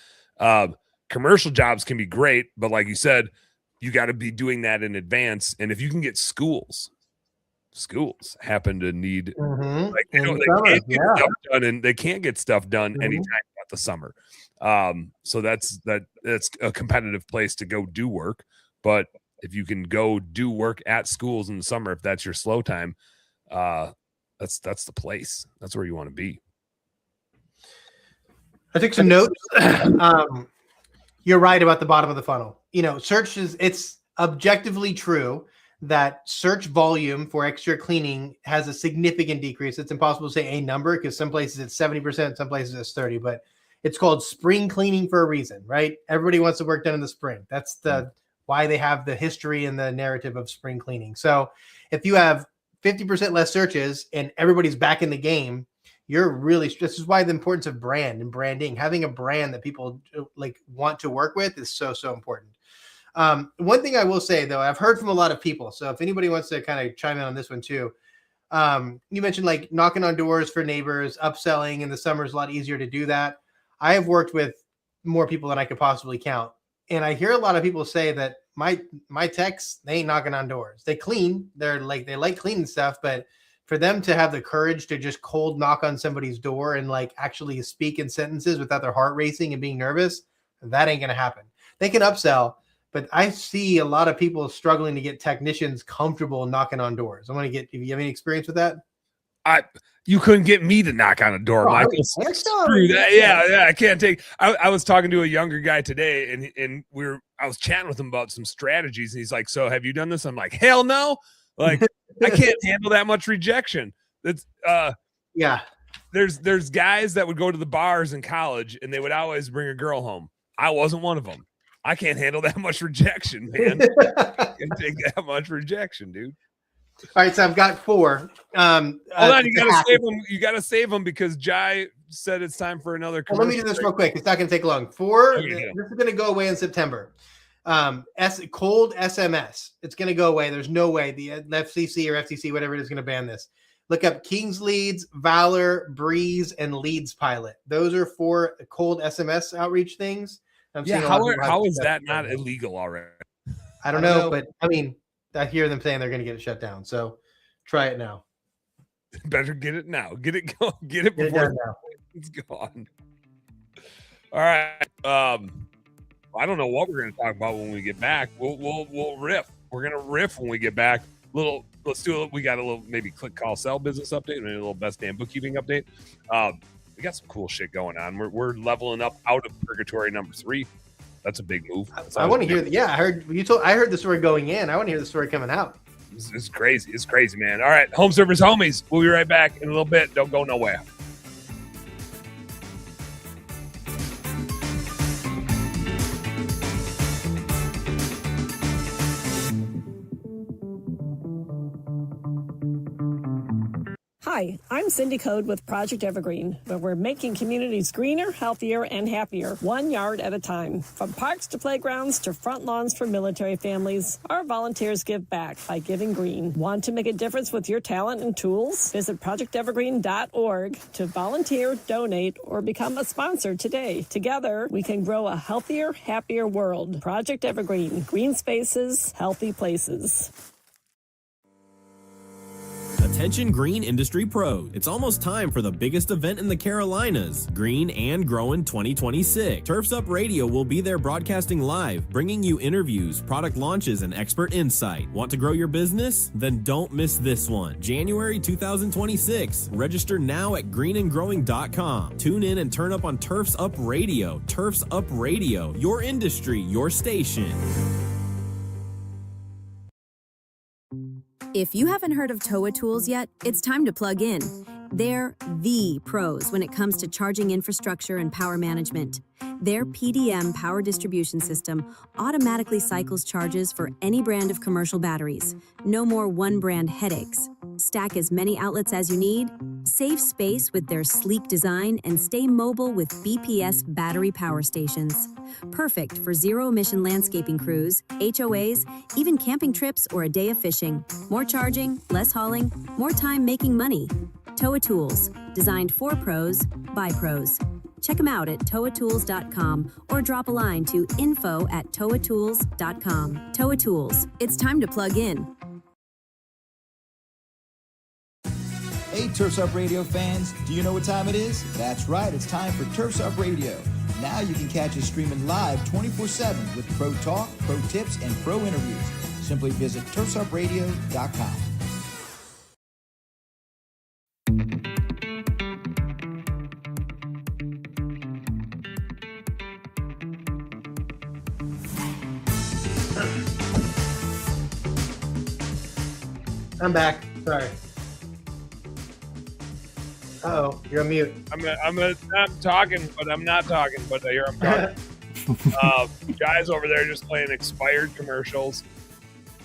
Commercial jobs can be great, but like you said, you got to be doing that in advance. And if you can get schools happen to need like they can't get stuff done, and they can't get stuff done anytime at the summer. So that's a competitive place to go do work. But if you can go do work at schools in the summer, if that's your slow time, that's the place. That's where you want to be. I took some notes. You're right about the bottom of the funnel. Search it's objectively true that search volume for exterior cleaning has a significant decrease. It's impossible to say a number because some places it's 70%, some places it's 30%, but it's called spring cleaning for a reason, right? Everybody wants the work done in the spring. That's why they have the history and the narrative of spring cleaning. So if you have 50% less searches and everybody's back in the game, this is why the importance of brand and branding, having a brand that people like want to work with is so important. One thing I will say though, I've heard from a lot of people. So if anybody wants to kind of chime in on this one too, you mentioned like knocking on doors for neighbors, upselling in the summer is a lot easier to do that. I have worked with more people than I could possibly count. And I hear a lot of people say that my techs, they ain't knocking on doors. They clean. They like cleaning stuff, but for them to have the courage to just cold knock on somebody's door and like actually speak in sentences without their heart racing and being nervous, that ain't going to happen. They can upsell, but I see a lot of people struggling to get technicians comfortable knocking on doors. Do you have any experience with that? You couldn't get me to knock on a door, Michael. Screw that. Yeah. I can't take. I was talking to a younger guy today, and I was chatting with him about some strategies, and he's like, "So have you done this?" I'm like, "Hell no!" Like, I can't handle that much rejection. That's yeah. There's guys that would go to the bars in college, and they would always bring a girl home. I wasn't one of them. I can't handle that much rejection, man. I can't take that much rejection, dude. All right, so I've got 4. Hold on, you gotta save them. You gotta save them because Jai said it's time for another commercial. Well, let me do this real quick. It's not going to take long. 4. Okay, this is going to go away in September. Cold SMS. It's going to go away. There's no way the FCC or FTC, whatever it is, going to ban this. Look up King's Leads, Valor, Breeze, and Leads Pilot. Those are 4 cold SMS outreach things. How is that not illegal already? I don't know, but I mean, I hear them saying they're going to get it shut down. So try it now. Better get it now. Get it go. Get it before it's gone. All right. I don't know what we're going to talk about when we get back. We'll riff. We're going to riff when we get back. Let's do it. We got a little maybe click, call, sell business update and a little best damn bookkeeping update. We got some cool shit going on. We're leveling up out of purgatory number 3. That's a big move. I want to hear. Yeah, I heard the story going in. I want to hear the story coming out. It's crazy. It's crazy, man. All right, home service homies. We'll be right back in a little bit. Don't go nowhere. Hi, I'm Cindy Code with Project Evergreen, where we're making communities greener, healthier, and happier, 1 yard at a time. From parks to playgrounds to front lawns for military families, our volunteers give back by giving green. Want to make a difference with your talent and tools? Visit projectevergreen.org to volunteer, donate, or become a sponsor today. Together, we can grow a healthier, happier world. Project Evergreen, green spaces, healthy places. Attention green industry pros. It's almost time for the biggest event in the Carolinas, Green and Growing 2026. Turfs Up Radio will be there broadcasting live, bringing you interviews, product launches, and expert insight. Want to grow your business? Then don't miss this one. January 2026. Register now at greenandgrowing.com. Tune in and turn up on Turfs Up Radio. Turfs Up Radio, your industry, your station. If you haven't heard of Toa Tools yet, it's time to plug in. They're the pros when it comes to charging infrastructure and power management. Their PDM power distribution system automatically cycles charges for any brand of commercial batteries. No more one brand headaches. Stack as many outlets as you need, save space with their sleek design, and stay mobile with BPS battery power stations. Perfect for zero-emission landscaping crews, HOAs, even camping trips or a day of fishing. More charging, less hauling, more time making money. Toa Tools, designed for pros, by pros. Check them out at toatools.com or drop a line to info@toatools.com. Toa Tools, it's time to plug in. Hey, Turfs Up Radio fans, do you know what time it is? That's right, it's time for Turfs Up Radio. Now you can catch us streaming live 24/7 with pro talk, pro tips, and pro interviews. Simply visit turfsupradio.com. I'm back. Sorry. Oh, you're on mute. I'm talking, but I'm not talking. But here I'm talking. Guys over there just playing expired commercials.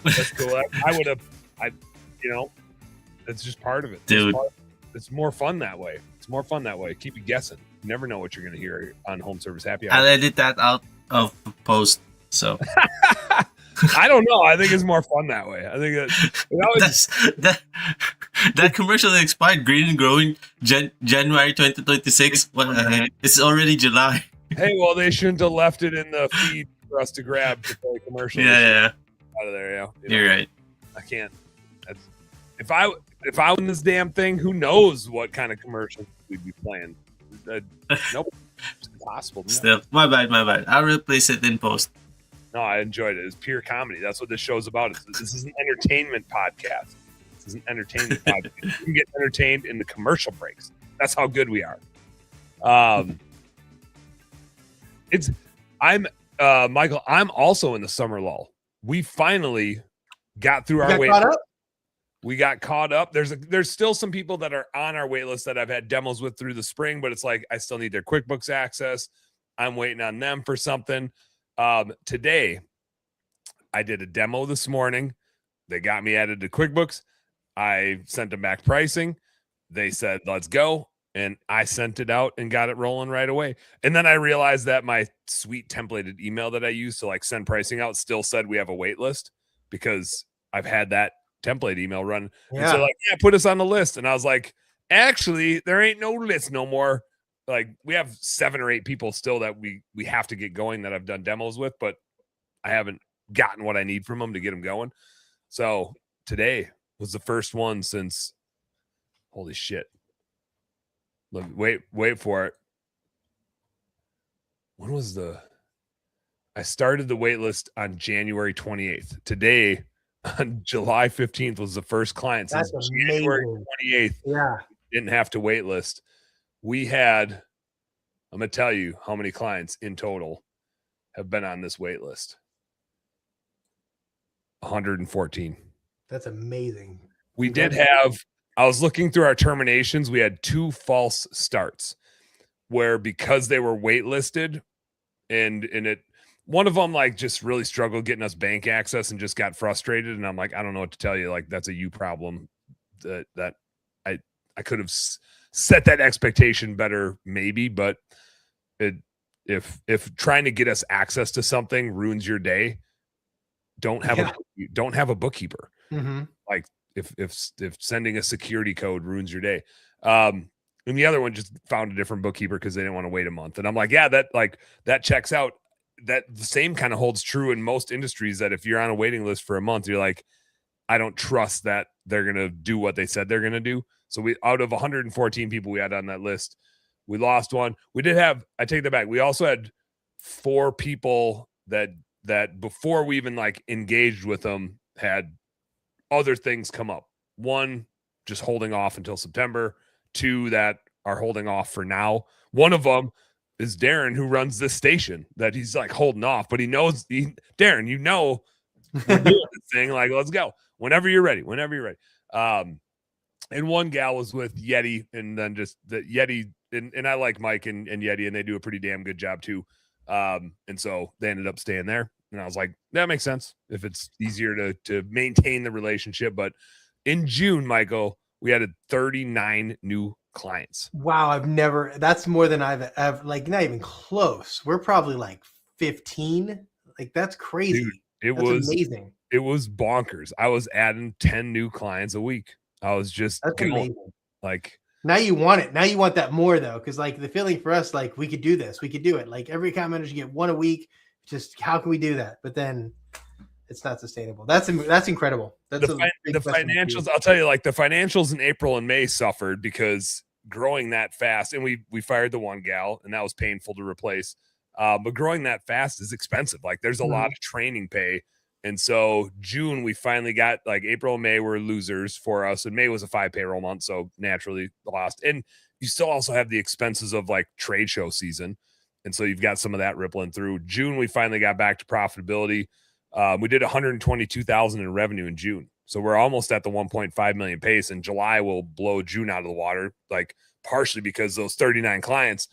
That's cool. It's just part of it, dude. It's more fun that way. Keep you guessing. You never know what you're going to hear on Home Service Happy Hour. I'll edit that out of post. So I don't know. I think it's more fun that way. I think that commercial that expired, Green and Growing, January 2026. It's already July. Hey, well, they shouldn't have left it in the feed for us to grab to play commercials. Yeah. Out of there, yeah. You're right. I can't. if I win this damn thing, who knows what kind of commercials we'd be playing? Nope, it's impossible. Still, my bad. I'll replace it in post. No, I enjoyed it. It's pure comedy. That's what this show's about. This is an entertainment podcast. This is an entertainment podcast. You can get entertained in the commercial breaks. That's how good we are. Michael, I'm also in the summer lull. We finally got through our wait. We got caught up. There's still some people that are on our wait list that I've had demos with through the spring, but it's like I still need their QuickBooks access. I'm waiting on them for something. Today, I did a demo this morning. They got me added to QuickBooks. I sent them back pricing. They said, let's go. And I sent it out and got it rolling right away. And then I realized that my sweet templated email that I used to like send pricing out still said we have a wait list because I've had that template email run. Yeah. And so like, yeah, put us on the list. And I was like, actually, there ain't no list no more. Like we have 7 or 8 people still that we have to get going that I've done demos with, but I haven't gotten what I need from them to get them going. So today was the first one since, holy shit. Look, wait for it. When was I started the wait list on January 28th. Today, on July 15th, was the first client since January 28th. Yeah. Didn't have to wait list. We had, I'm going to tell you how many clients in total have been on this wait list. 114. That's amazing. We did have, I was looking through our terminations. We had 2 false starts where because they were waitlisted and it, one of them like just really struggled getting us bank access and just got frustrated. And I'm like, I don't know what to tell you. Like that's a you problem that I could have set that expectation better maybe, but if trying to get us access to something ruins your day, don't have a bookkeeper. Mm-hmm. Like if sending a security code ruins your day. And the other one just found a different bookkeeper because they didn't want to wait a month. And I'm like, yeah, that checks out. That the same kind of holds true in most industries, that if you're on a waiting list for a month, you're like, I don't trust that they're going to do what they said they're going to do. So we, out of 114 people we had on that list, we lost one. We did have, I take that back. We also had 4 people that before we even like engaged with them had other things come up. 1 just holding off until September, 2 that are holding off for now. One of them is Darren, who runs this station, that he's like holding off, but he knows Darren, you know, we're doing this thing. Like, let's go whenever you're ready. And one gal was with Yeti, and then just the Yeti, and I like Mike and Yeti, and they do a pretty damn good job too. And so they ended up staying there. And I was like, that makes sense if it's easier to maintain the relationship. But in June, Michael, we had 39 new clients. Wow. That's more than I've ever, like not even close. We're probably like 15. Like that's crazy. Dude, that's amazing. It was bonkers. I was adding 10 new clients a week. I was just amazing. Like now you want it. Now you want that more though. Cause like the feeling for us, like we could do this, we could do it. Like every account manager get 1 a week. Just how can we do that? But then it's not sustainable. That's incredible. That's the financials. I'll tell you, like the financials in April and May suffered because growing that fast, and we fired the one gal, and that was painful to replace. But growing that fast is expensive. Like there's a lot of training pay. And so June, we finally got, like April and May were losers for us. And May was a 5 payroll month. So naturally lost. And you still also have the expenses of like trade show season. And so you've got some of that rippling through. June, we finally got back to profitability. We did 122,000 in revenue in June. So we're almost at the 1.5 million pace, and July will blow June out of the water, like partially because those 39 clients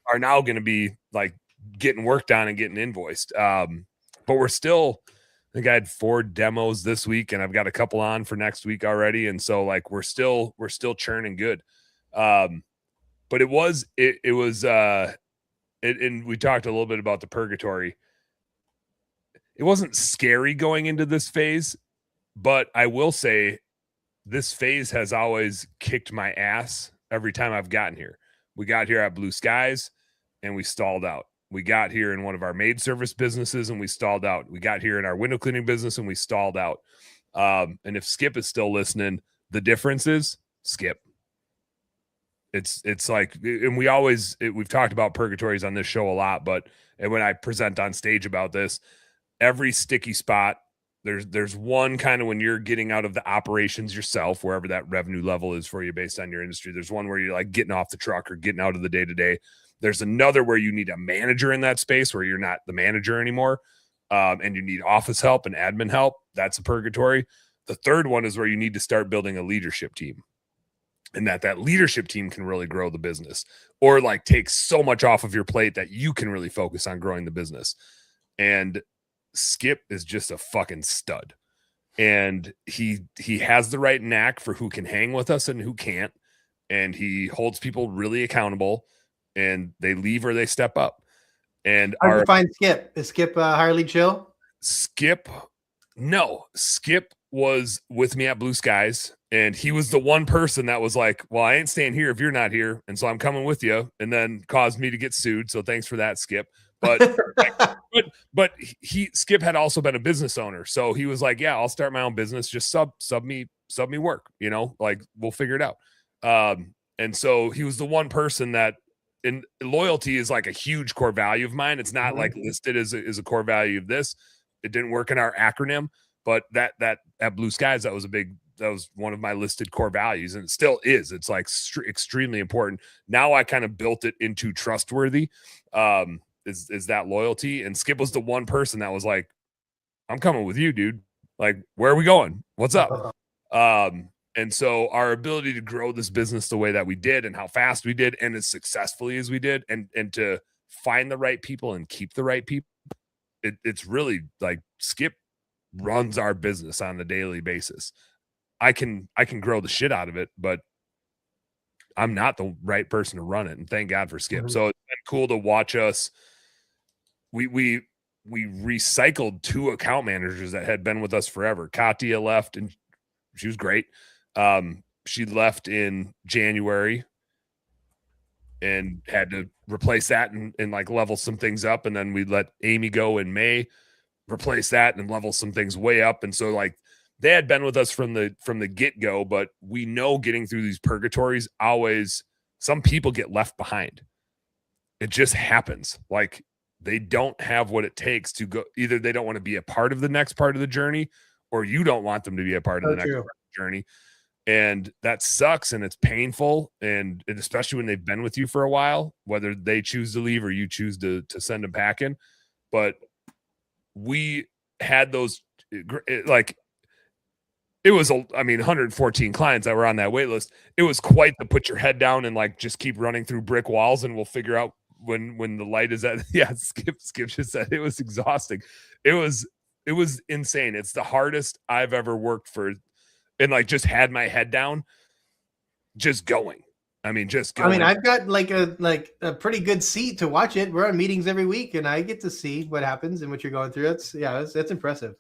are now going to be like getting worked on and getting invoiced. But we're still, I think I had 4 demos this week, and I've got a couple on for next week already. And so like, we're still churning good. But it was, and we talked a little bit about the purgatory. It wasn't scary going into this phase, but I will say this phase has always kicked my ass every time I've gotten here. We got here at Blue Skies and we stalled out. We got here in one of our maid service businesses and we stalled out. We got here in our window cleaning business and we stalled out. And if Skip is still listening, The difference is Skip. It's like, and we've talked about purgatories on this show a lot, but and when I present on stage about this, every sticky spot, there's one kind of when you're getting out of the operations yourself, wherever that revenue level is for you based on your industry. There's one where you're like getting off the truck or getting out of the day-to-day. There's another where you need a manager in that space where you're not the manager anymore. And you need office help and admin help. That's a purgatory. The third one is where you need to start building a leadership team, and that leadership team can really grow the business, or like take so much off of your plate that you can really focus on growing the business. And Skip is just a fucking stud. And he has the right knack for who can hang with us and who can't. And he holds people really accountable, and they leave or they step up. And how do you find Skip? Is Skip Harley chill? Skip was with me at Blue Skies, and he was the one person that was like, well, I ain't staying here if you're not here, and so I'm coming with you, and then caused me to get sued. So thanks for that, Skip. But Skip had also been a business owner, so he was like, yeah, I'll start my own business, just sub me work, like we'll figure it out. And so he was the one person that, and loyalty is like a huge core value of mine. It's not like listed as a core value of this. It didn't work in our acronym, but that at Blue Skies, that was one of my listed core values, and it still is. It's like extremely important. Now I kind of built it into trustworthy, is that loyalty. And Skip was the one person that was like, I'm coming with you, dude. Like, where are we going? What's up? And so our ability to grow this business the way that we did, and how fast we did, and as successfully as we did, and to find the right people and keep the right people, it's really like Skip runs our business on a daily basis. I can grow the shit out of it, but I'm not the right person to run it. And thank God for Skip. So it's been cool to watch us. We recycled 2 account managers that had been with us forever. Katia left, and she was great. She left in January and had to replace that and like level some things up. And then we let Amy go in May, replace that and level some things way up. And so like they had been with us from the get-go, but we know getting through these purgatories, always some people get left behind. It just happens. Like they don't have what it takes to go. Either they don't want to be a part of the next part of the journey, or you don't want them to be a part of the next part of the journey. And that sucks, and it's painful, and especially when they've been with you for a while, whether they choose to leave or you choose to send them packing. But we had those, like, it was 114 clients that were on that wait list. It was quite the put your head down and like just keep running through brick walls, and we'll figure out when the light is at. Yeah, Skip just said it was exhausting. It was insane. It's the hardest I've ever worked for. And like just had my head down, just going. Just going. I've got like a pretty good seat to watch it. We're on meetings every week, and I get to see what happens and what you're going through. That's impressive.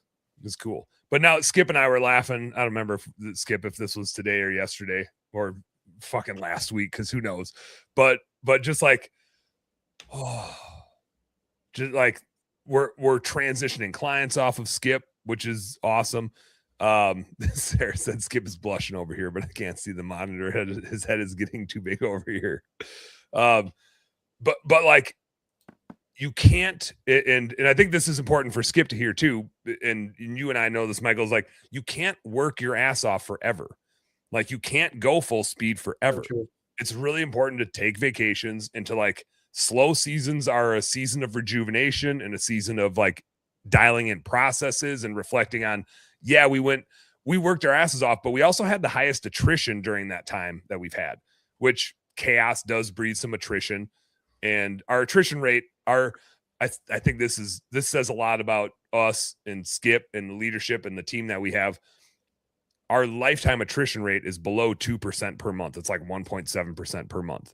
It's cool. But now Skip and I were laughing. I don't remember if this was today or yesterday or fucking last week, because who knows. But just like, just like we're transitioning clients off of Skip, which is awesome. Sarah said Skip is blushing over here, but I can't see the monitor. His head is getting too big over here. But like you can't, and I think this is important for Skip to hear too. And you and I know this, Michael, is like, you can't work your ass off forever. Like you can't go full speed forever. It's really important to take vacations, and to like slow seasons are a season of rejuvenation and a season of like dialing in processes and reflecting on, yeah, we worked our asses off, but we also had the highest attrition during that time that we've had, which chaos does breed some attrition. And our attrition rate, I think this says a lot about us and Skip and the leadership and the team that we have. Our lifetime attrition rate is below 2% per month. It's like 1.7% per month.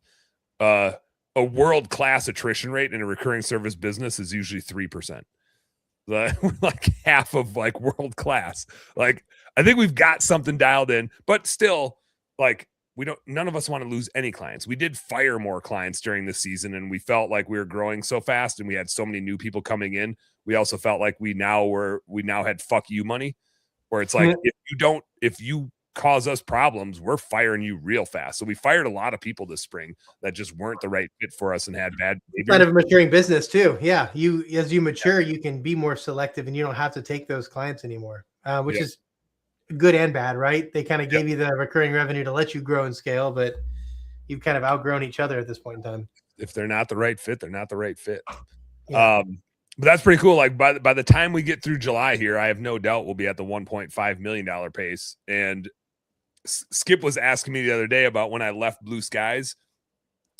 A world-class attrition rate in a recurring service business is usually 3%. We're like half of like world class. Like I think we've got something dialed in, but still, like none of us want to lose any clients. We did fire more clients during the season, and we felt like we were growing so fast and we had so many new people coming in. We also felt like we now had fuck you money, where it's like, if you cause us problems, we're firing you real fast. So we fired a lot of people this spring that just weren't the right fit for us and had bad behavior. Kind of a maturing business too. Yeah. As you mature, you can be more selective and you don't have to take those clients anymore, which is good and bad, right? They kind of gave you the recurring revenue to let you grow and scale, but you've kind of outgrown each other at this point in time. If they're not the right fit, they're not the right fit. Yeah. But that's pretty cool. Like by the time we get through July here, I have no doubt we'll be at the $1.5 million pace. And Skip was asking me the other day about when I left Blue Skies,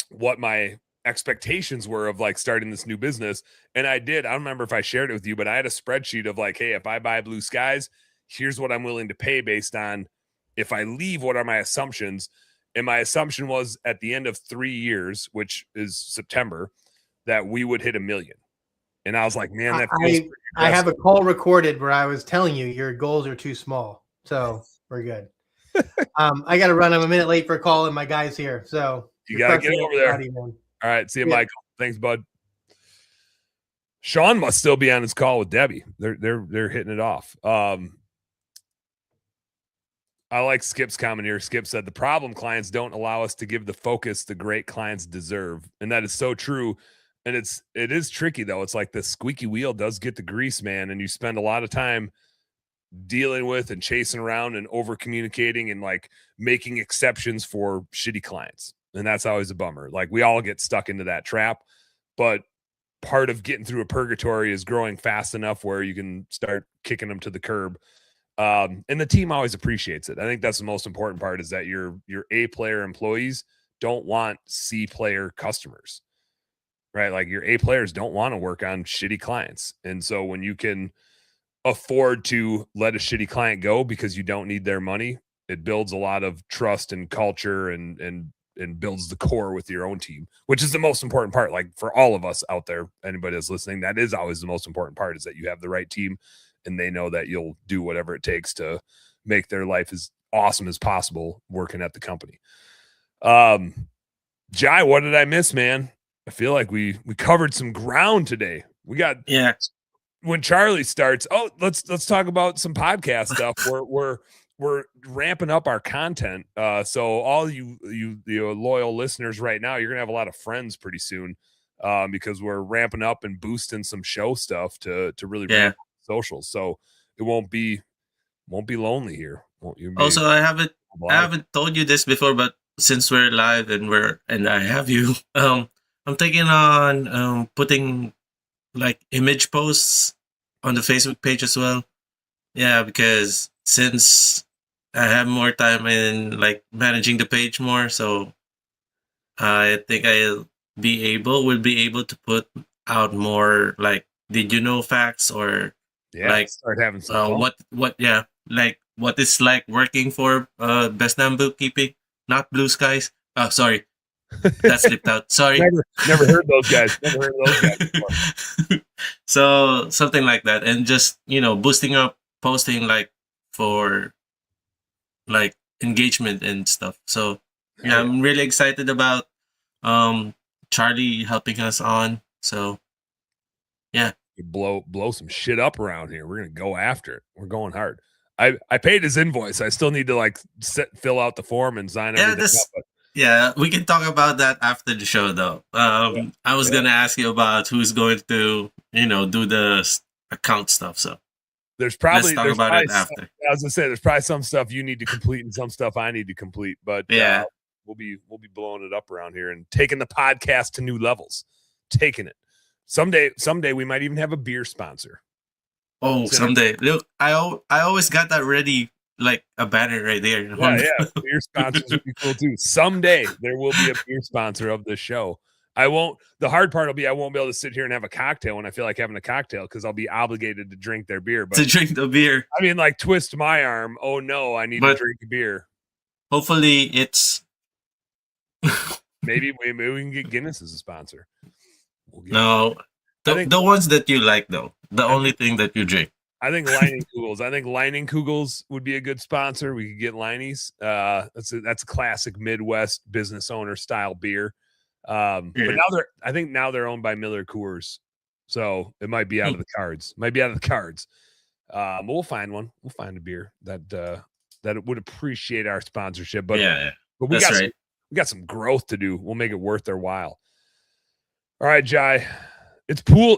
what my expectations were of like starting this new business. And I did. I don't remember if I shared it with you, but I had a spreadsheet of like, hey, if I buy Blue Skies, here's what I'm willing to pay based on if I leave, what are my assumptions? And my assumption was at the end of 3 years, which is September, that we would hit $1 million. And I was like, man, that feels I have a call recorded where I was telling you your goals are too small. So we're good. I got to run. I'm a minute late for a call and my guy's here. So you got to get over there. All right. See you, Michael. Thanks, bud. Sean must still be on his call with Debbie. They're hitting it off. I like Skip's comment here. Skip said the problem clients don't allow us to give the focus the great clients deserve. And that is so true. And it is tricky though. It's like the squeaky wheel does get the grease, man. And you spend a lot of time dealing with and chasing around and over communicating and like making exceptions for shitty clients. And that's always a bummer. Like we all get stuck into that trap, but part of getting through a purgatory is growing fast enough where you can start kicking them to the curb. And the team always appreciates it. I think that's the most important part is that your A player employees don't want C player customers, right? Like your A players don't want to work on shitty clients. And so when you can afford to let a shitty client go because you don't need their money, it builds a lot of trust and culture and builds the core with your own team, which is the most important part. Like for all of us out there, anybody that's listening, that is always the most important part is that you have the right team and they know that you'll do whatever it takes to make their life as awesome as possible working at the company. Jai, what did I miss, man? I feel like we covered some ground today. We got when Charlie starts. Oh, let's talk about some podcast stuff. We're ramping up our content. So all you loyal listeners right now, you're gonna have a lot of friends pretty soon, because we're ramping up and boosting some show stuff to really ramp up socials. So it won't be lonely here. Also, I haven't told you this before, but since we're live and I have you, I'm taking on putting like image posts on the Facebook page as well. Yeah, because since I have more time in like managing the page more, so I think would be able to put out more like did you know facts or like start having some what what is like working for Best Damn Bookkeeping, not Blue Skies. Oh, sorry. That slipped out. Sorry. Never heard those guys. Never heard those guys before. So something like that. And just, boosting up posting like for like engagement and stuff. So yeah, I'm really excited about Charlie helping us on. So yeah. Blow some shit up around here. We're gonna go after it. We're going hard. I paid his invoice. I still need to like fill out the form and sign everything up. Yeah, we can talk about that after the show, though. I was gonna ask you about who's going to, do the account stuff. So let's talk about it after. I was gonna say there's probably some stuff you need to complete and some stuff I need to complete, but we'll be blowing it up around here and taking the podcast to new levels. Taking it someday we might even have a beer sponsor. Oh, someday! Look, I always got that ready. Like a banner right there. Yeah. Beer sponsors would be cool too. Someday there will be a beer sponsor of the show. The hard part will be I won't be able to sit here and have a cocktail when I feel like having a cocktail because I'll be obligated to drink their beer. But to drink the beer. I mean, like twist my arm. Oh no, I need to drink a beer. Hopefully it's maybe we can get Guinness as a sponsor. The ones that you like though. The only thing that you drink. I think Lining Kugels would be a good sponsor. We could get Liney's. That's a classic Midwest business owner style beer. But now they're owned by Miller Coors, so it might be out of the cards. But we'll find one. We'll find a beer that that would appreciate our sponsorship. But but That's right. We got some growth to do. We'll make it worth their while. All right, Jai. It's pool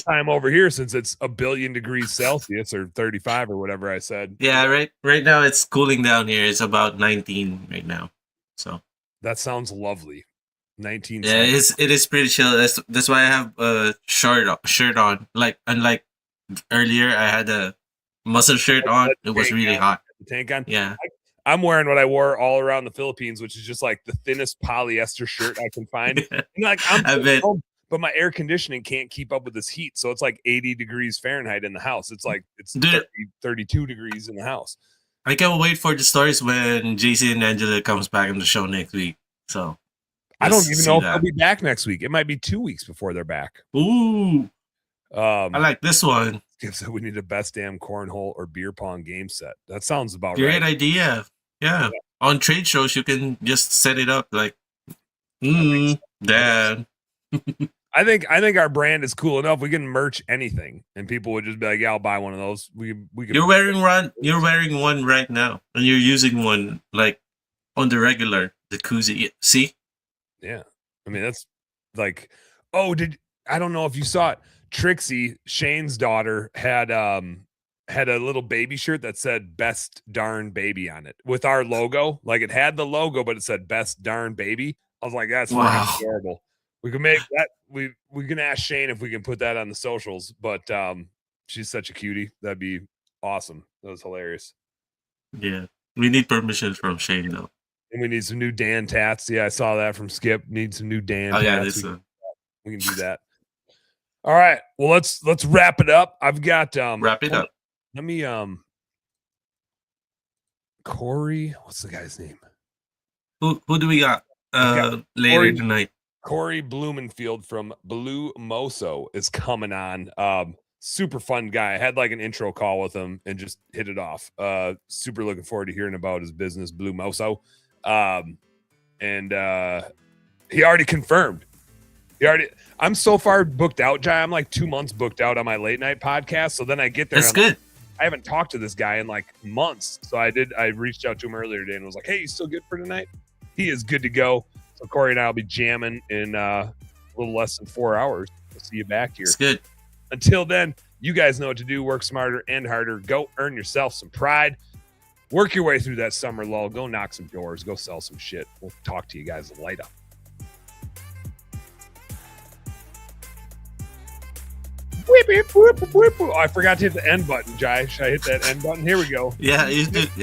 time over here since it's 1 billion degrees Celsius or 35 or whatever I said. Yeah, right now it's cooling down here. It's about 19 right now. So that sounds lovely. 19. Yeah, it is pretty chill. That's why I have a shirt on. Like unlike earlier, I had a muscle shirt on. It was really hot. The tank on. Yeah. I'm wearing what I wore all around the Philippines, which is just like the thinnest polyester shirt I can find. And like I'm home, but my air conditioning can't keep up with this heat. So it's like 80 degrees Fahrenheit in the house. It's like 32 degrees in the house. I can't wait for the stories when JC and Angela comes back on the show next week. So I don't even know if they'll be back next week. It might be 2 weeks before they're back. Ooh. I like this one. So we need a best damn cornhole or beer pong game set. That sounds about right. Great idea. Yeah. On trade shows, you can just set it up like, Dad. I think our brand is cool enough. We can merch anything, and people would just be like, "Yeah, I'll buy one of those." We can. You're wearing one right now, and you're using one like on the regular, the koozie. See? Yeah, I mean that's like, I don't know if you saw it. Trixie, Shane's daughter, had a little baby shirt that said "Best Darn Baby" on it with our logo. Like it had the logo, but it said "Best Darn Baby." I was like, "That's freaking adorable." We can make that. We can ask Shane if we can put that on the socials. But she's such a cutie. That'd be awesome. That was hilarious. Yeah, we need permission from Shane though. And we need some new Dan tats. Yeah, I saw that from Skip. Need some new Dan tats. We can do that. All right. Well, let's wrap it up. I've got wrap it up. Let me Corey. What's the guy's name? Who do we got later tonight? Corey Blumenfield from Blue Moso is coming on. Super fun guy. I had like an intro call with him and just hit it off. Super looking forward to hearing about his business, Blue Moso. And he already confirmed. I'm so far booked out, Jai. I'm like 2 months booked out on my late night podcast. So then I get there. That's good. I haven't talked to this guy in like months. So I reached out to him earlier today and was like, "Hey, you still good for tonight?" He is good to go. So Corey and I will be jamming in a little less than 4 hours. We'll see you back here. It's good. Until then, you guys know what to do. Work smarter and harder. Go earn yourself some pride. Work your way through that summer lull. Go knock some doors. Go sell some shit. We'll talk to you guys later. Whip, whip, whip, whip. Oh, I forgot to hit the end button, Jai. Should I hit that end button? Here we go. Yeah, you did.